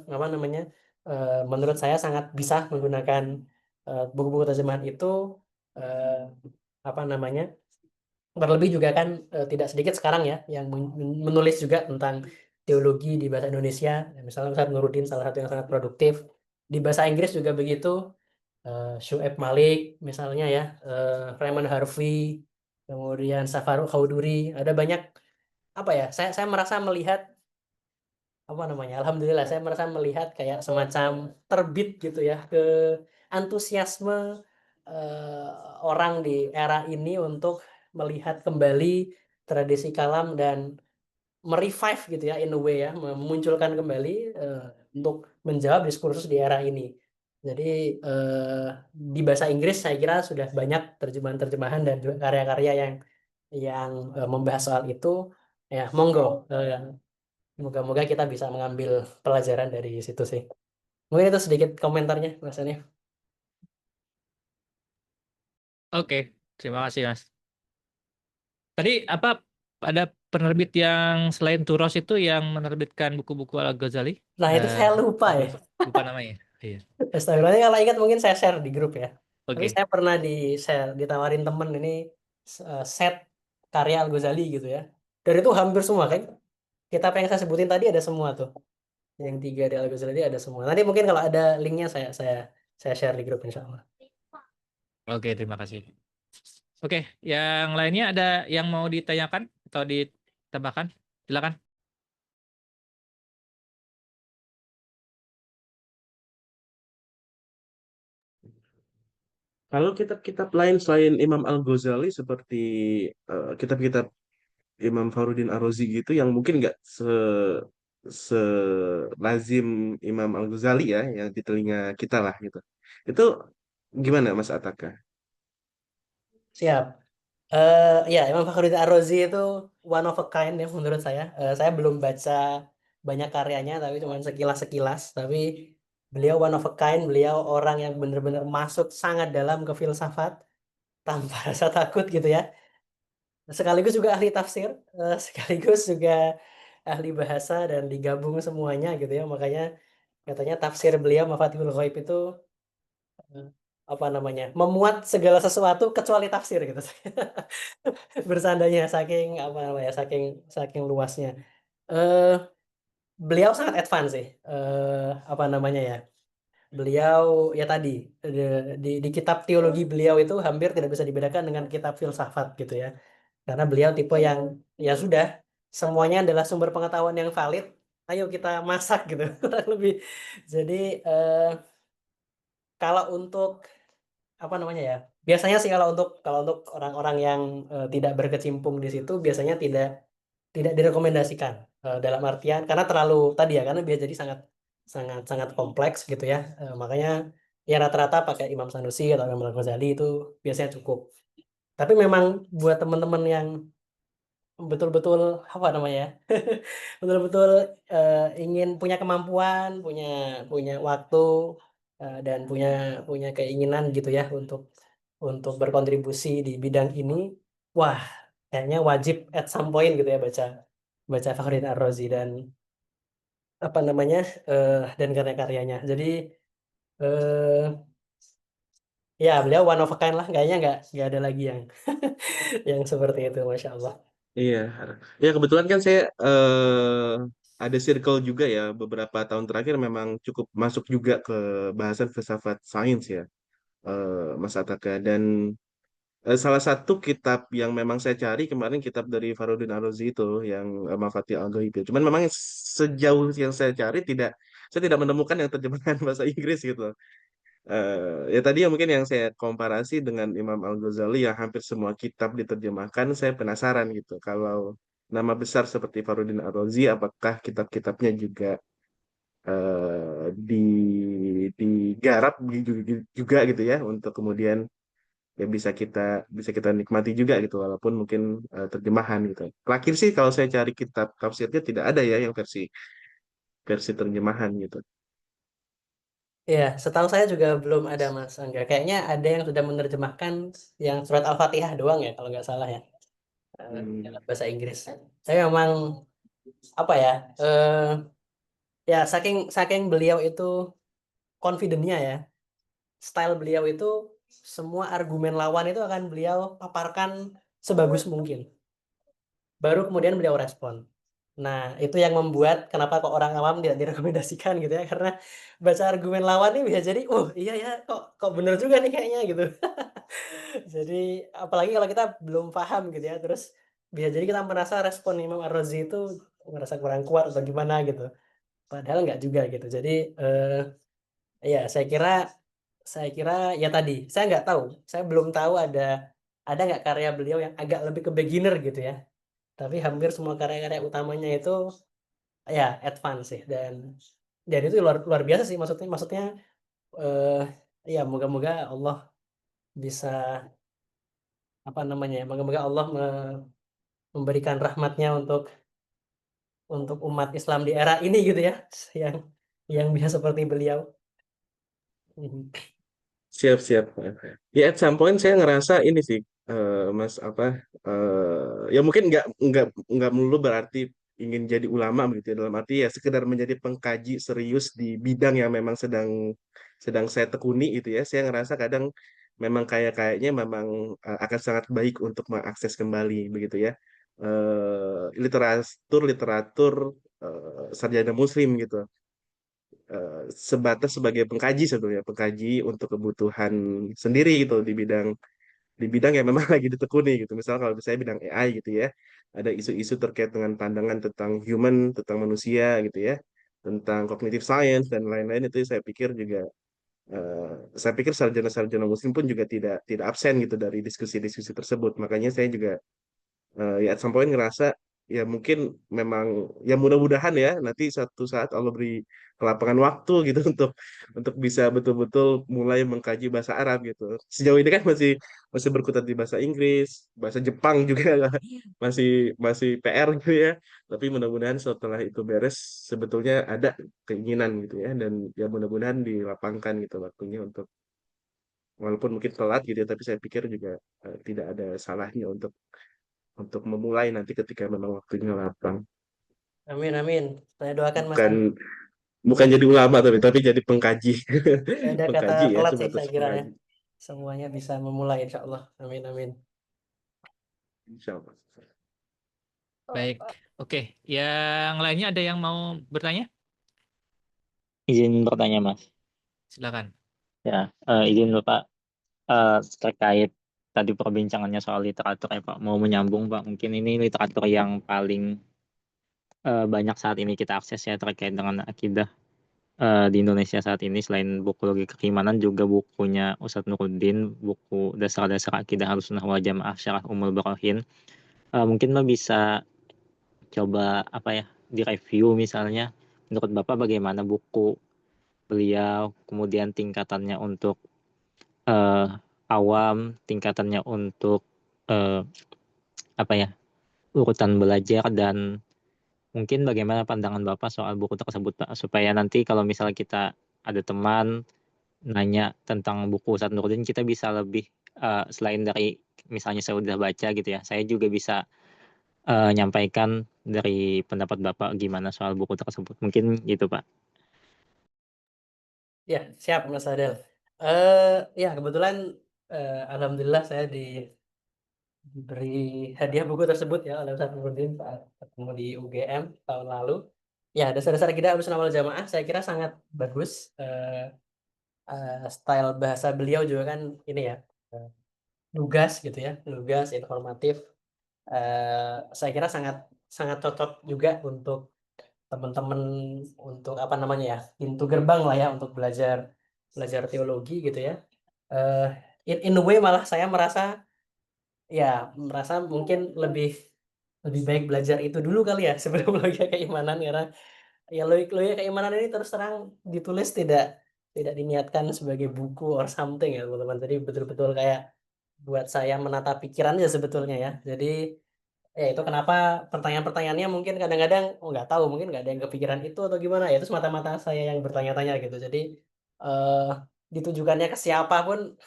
apa namanya menurut saya sangat bisa menggunakan buku-buku terjemahan itu, eh, apa namanya terlebih juga kan tidak sedikit sekarang ya yang menulis juga tentang teologi di bahasa Indonesia. Misalnya Ustadz Nuruddin salah satu yang sangat produktif. Di bahasa Inggris juga begitu. Syuaib Malik misalnya ya, Raymond Harvey, kemudian Safarul Khauduri. Ada banyak apa ya? Saya merasa melihat apa namanya? Alhamdulillah saya merasa melihat kayak semacam terbit gitu ya ke antusiasme eh, orang di era ini untuk melihat kembali tradisi kalam dan merevive gitu ya in a way ya, memunculkan kembali eh, untuk menjawab diskursus di era ini. Jadi di bahasa Inggris saya kira sudah banyak terjemahan-terjemahan dan juga karya-karya yang membahas soal itu. Ya, monggo. Moga-moga kita bisa mengambil pelajaran dari situ sih. Mungkin itu sedikit komentarnya, Mas Hanif.
Oke, terima kasih Mas. Tadi apa ada penerbit yang selain Turos itu yang menerbitkan buku-buku Al-Ghazali?
Nah, itu saya lupa ya.
Lupa namanya. Iya.
Astagfirullahaladzim, kalau ingat mungkin saya share di grup ya. Tapi
Oke.
saya pernah ditawarin temen ini set karya Al-Ghazali gitu ya. Dan itu hampir semua kan. Kitab yang saya sebutin tadi ada semua tuh. Yang 3 di Al-Ghazali ada semua. Nanti mungkin kalau ada linknya saya share di grup insya Allah.
Oke, terima kasih. Oke, yang lainnya ada yang mau ditanyakan atau ditambahkan? Silakan.
Kalau kitab-kitab lain selain Imam Al-Ghazali seperti kitab-kitab Imam Fakhruddin Ar-Razi gitu yang mungkin nggak lazim Imam Al-Ghazali ya yang di telinga kita lah gitu. Itu gimana Mas Ataka?
Siap. Ya, Imam Fakhruddin Ar-Razi itu one of a kind ya menurut saya. Saya belum baca banyak karyanya, tapi cuma sekilas-sekilas. Tapi beliau one of a kind, beliau orang yang benar-benar masuk sangat dalam ke filsafat tanpa rasa takut gitu ya. Sekaligus juga ahli tafsir, sekaligus juga ahli bahasa dan digabung semuanya gitu ya. Makanya katanya tafsir beliau Mafatihul Ghaib itu eh, apa namanya memuat segala sesuatu kecuali tafsir gitu. Bersandanya saking apa namanya saking luasnya. eh Beliau sangat advance sih, apa namanya ya, beliau ya tadi di kitab teologi beliau itu hampir tidak bisa dibedakan dengan kitab filsafat gitu ya, karena beliau tipe yang ya sudah semuanya adalah sumber pengetahuan yang valid, ayo kita masak gitu kurang lebih. Jadi eh, kalau untuk apa namanya ya, biasanya sih kalau untuk orang-orang yang tidak berkecimpung di situ biasanya tidak direkomendasikan, dalam artian karena terlalu tadi ya, karena biasa jadi sangat sangat sangat kompleks gitu ya. Makanya ya rata-rata pakai Imam Sanusi atau Imam Al-Ghazali itu biasanya cukup, tapi memang buat teman-teman yang betul-betul apa namanya ya betul-betul ingin punya kemampuan, punya punya waktu, dan punya punya keinginan gitu ya untuk berkontribusi di bidang ini, wah kayaknya wajib at some point gitu ya baca baca Fakhruddin Ar-Razi dan apa namanya dan karya-karyanya. Jadi eh ya beliau one of a kind lah, kayaknya nggak ada lagi yang yang seperti itu, masya Allah.
Iya, ya kebetulan kan saya ada circle juga ya beberapa tahun terakhir memang cukup masuk juga ke bahasan filsafat sains ya, Mas Ataka. Dan salah satu kitab yang memang saya cari kemarin kitab dari Fakhruddin Ar-Razi itu yang Mafatih Al-Ghaib. Cuman memang sejauh yang saya cari saya tidak menemukan yang terjemahan bahasa Inggris gitu. Ya tadi yang mungkin yang saya komparasi dengan Imam Al-Ghazali yang hampir semua kitab diterjemahkan, saya penasaran gitu. Kalau nama besar seperti Fakhruddin Ar-Razi, apakah kitab-kitabnya juga di digarap juga gitu ya untuk kemudian ya bisa kita nikmati juga gitu walaupun mungkin terjemahan gitu. Terakhir sih kalau saya cari kitab tafsirnya tidak ada ya yang versi versi terjemahan gitu.
Iya, setahu saya juga belum ada Mas Angga. Kayaknya ada yang sudah menerjemahkan yang surat Al-Fatihah doang ya, kalau nggak salah ya, dalam
Hmm.
bahasa Inggris. Saya memang apa ya, ya saking saking beliau itu confident-nya ya, style beliau itu semua argumen lawan itu akan beliau paparkan sebagus mungkin. Baru kemudian beliau respon. Nah, itu yang membuat kenapa kok orang awam tidak direkomendasikan gitu ya, karena baca argumen lawan ini bisa jadi, "Oh iya ya, kok kok bener juga nih kayaknya," gitu. Jadi apalagi kalau kita belum paham gitu ya, terus bisa jadi kita merasa respon Imam Ar-Razi itu merasa kurang kuat atau gimana gitu, padahal nggak juga gitu. Jadi, ya saya kira ya tadi, saya nggak tahu, saya belum tahu ada nggak karya beliau yang agak lebih ke beginner gitu ya, tapi hampir semua karya-karya utamanya itu ya advance sih, dan itu luar luar biasa sih, maksudnya maksudnya, eee, ya moga-moga Allah bisa, apa namanya ya, moga-moga Allah memberikan rahmatnya untuk umat Islam di era ini gitu ya, yang yang bisa seperti beliau. Mhm.
Siap, siap. Ya, at some point saya ngerasa ini sih, Mas apa, ya mungkin nggak melulu berarti ingin jadi ulama begitu ya, dalam arti ya sekedar menjadi pengkaji serius di bidang yang memang sedang sedang saya tekuni itu ya. Saya ngerasa kadang memang kayaknya memang akan sangat baik untuk mengakses kembali begitu ya. Literatur literatur sarjana Muslim gitu, sebatas sebagai pengkaji sebetulnya, pengkaji untuk kebutuhan sendiri gitu di bidang yang memang lagi ditekuni gitu. Misal kalau saya bidang AI gitu ya, ada isu-isu terkait dengan pandangan tentang human, tentang manusia gitu ya, tentang cognitive science dan lain-lain, itu saya pikir juga eh, saya pikir sarjana-sarjana muslim pun juga tidak tidak absen gitu dari diskusi-diskusi tersebut. Makanya saya juga ya at some point ngerasa ya mungkin memang ya mudah-mudahan ya nanti suatu saat Allah beri kelapangan waktu gitu untuk bisa betul-betul mulai mengkaji bahasa Arab gitu. Sejauh ini kan masih masih berkutat di bahasa Inggris, bahasa Jepang juga masih masih PR gitu ya. Tapi mudah-mudahan setelah itu beres sebetulnya ada keinginan gitu ya, dan ya mudah-mudahan dilapangkan gitu waktunya untuk walaupun mungkin telat gitu ya, tapi saya pikir juga tidak ada salahnya untuk memulai nanti ketika memang waktunya lapang.
Amin amin, saya doakan Mas
Bukan
Angga.
bukan jadi ulama tapi jadi pengkaji.
Nggak ada kata
Pengkaji ya,
telat sih
sebatas
saya kira ya.
pengkaji.
Semuanya bisa memulai insya Allah. Amin amin.
Insya Allah.
Baik. Oke, yang lainnya ada yang mau bertanya?
Izin bertanya, Mas.
Silakan.
Ya, izin Bapak, terkait tadi perbincangannya soal literatur ya Pak. Mau menyambung Pak, mungkin ini literatur yang paling banyak saat ini kita akses ya terkait dengan akidah di Indonesia saat ini. Selain buku Logika Keimanan, juga bukunya Ustadz Nuruddin, buku Dasar-Dasar Akidah Ahlussunnah wal Jamaah Syarah Ummul Barahin. Mungkin Mbak bisa coba apa ya, direview misalnya. Menurut Bapak bagaimana buku beliau, kemudian tingkatannya untuk eh, awam, tingkatannya untuk eh, apa ya, urutan belajar, dan mungkin bagaimana pandangan Bapak soal buku tersebut Pak, supaya nanti kalau misalnya kita ada teman nanya tentang buku Ustadz Nurdin, kita bisa lebih selain dari misalnya saya udah baca gitu ya, saya juga bisa nyampaikan dari pendapat Bapak gimana soal buku tersebut. Mungkin gitu Pak.
Ya siap Mas Adel. Ya kebetulan, alhamdulillah saya diberi hadiah buku tersebut ya oleh Ustadz Nurdin saat ketemu di UGM tahun lalu. Ya, Dasar-Dasar Akidah Ahlussunnah wal Jamaah saya kira sangat bagus. Style bahasa beliau juga kan ini ya, eh, lugas gitu ya, lugas, informatif. Saya kira sangat sangat cocok juga untuk teman-teman, untuk apa namanya ya, pintu gerbang lah ya untuk belajar belajar teologi gitu ya. In a way malah saya merasa mungkin lebih baik belajar itu dulu kali ya sebelum logika keimanan, karena ya logika keimanan ini terus terang ditulis tidak diniatkan sebagai buku or something ya teman-teman. Jadi betul-betul kayak buat saya menata pikiran ya sebetulnya ya. Jadi ya itu kenapa pertanyaan-pertanyaannya mungkin kadang-kadang nggak tahu, mungkin nggak ada yang kepikiran itu atau gimana ya, itu semata-mata saya yang bertanya-tanya gitu. Jadi eh ditujukannya ke siapa pun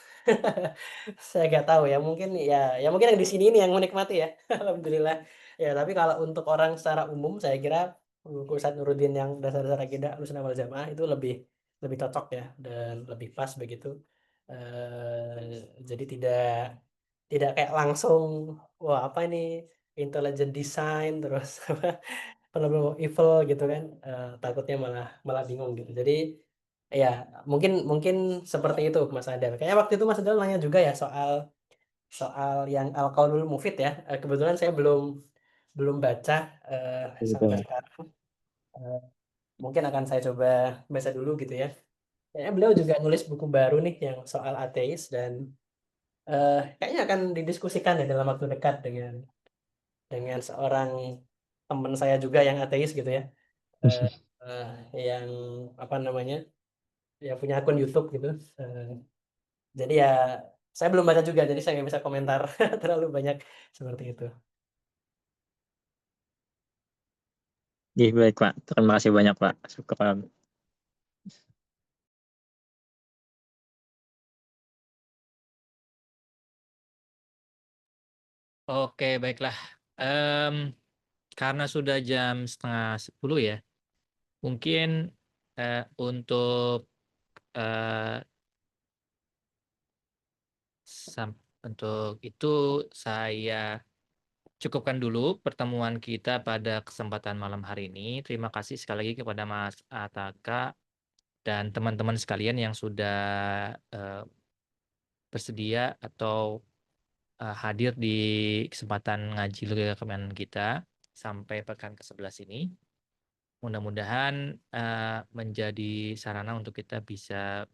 saya nggak tahu ya, mungkin mungkin yang di sini ini yang menikmati ya. Alhamdulillah ya. Tapi kalau untuk orang secara umum saya kira buku Ustadz Nuruddin yang dasar-dasar akidah Ahlussunnah wal Jamaah itu lebih lebih cocok ya dan lebih pas begitu. Jadi tidak kayak langsung wah apa ini intelligent design terus apa penerbang evil gitu kan. Takutnya malah malah bingung gitu. Jadi ya mungkin mungkin seperti itu Mas Adel. Kayaknya waktu itu Mas Adel nanya juga ya soal soal yang Al-Qaulul Mufid ya. Kebetulan saya belum belum baca sampai
Gitu.
sekarang. Eh, Mungkin akan saya coba baca dulu gitu ya. Kayaknya beliau juga nulis buku baru nih yang soal ateis dan kayaknya akan didiskusikan ya dalam waktu dekat dengan seorang teman saya juga yang ateis gitu ya. Eh, eh, yang apa namanya? Ya punya akun YouTube gitu. Eh, jadi ya saya belum baca juga, jadi saya nggak bisa komentar terlalu banyak seperti itu.
Iya, baik Pak. Terima kasih banyak Pak. Syukran.
Oke, baiklah. Em, karena sudah jam 9:30 ya, mungkin untuk eh, untuk itu saya cukupkan dulu pertemuan kita pada kesempatan malam hari ini. Terima kasih sekali lagi kepada Mas Ataka dan teman-teman sekalian yang sudah bersedia atau hadir di kesempatan ngaji logika keimanan kita sampai pekan ke-11 ini. Mudah-mudahan menjadi sarana untuk kita bisa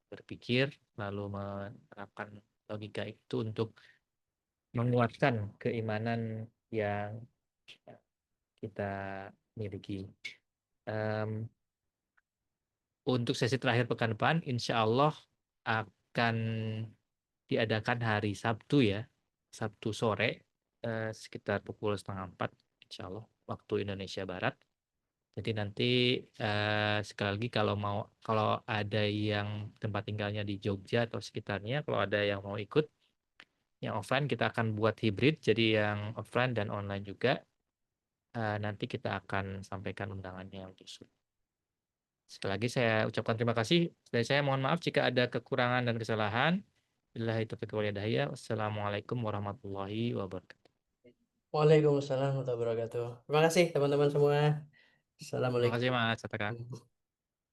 berpikir lalu menerapkan logika itu untuk menguatkan keimanan yang kita miliki. Untuk sesi terakhir pekan depan, insya Allah akan diadakan hari Sabtu ya, Sabtu sore sekitar pukul 3:30 insya Allah waktu Indonesia Barat. Jadi nanti sekali lagi kalau ada yang tempat tinggalnya di Jogja atau sekitarnya, kalau ada yang mau ikut yang offline, kita akan buat hibrid, jadi yang offline dan online juga. Nanti kita akan sampaikan undangannya untuk seluruh. Sekali lagi saya ucapkan terima kasih. Dan saya mohon maaf jika ada kekurangan dan kesalahan. Billahi taufiq wal hidayah. Wassalamualaikum warahmatullahi wabarakatuh.
Waalaikumsalam warahmatullahi wabarakatuh. Terima kasih teman-teman semua.
Terima kasih
Assalamualaikum.
Mas Ataka.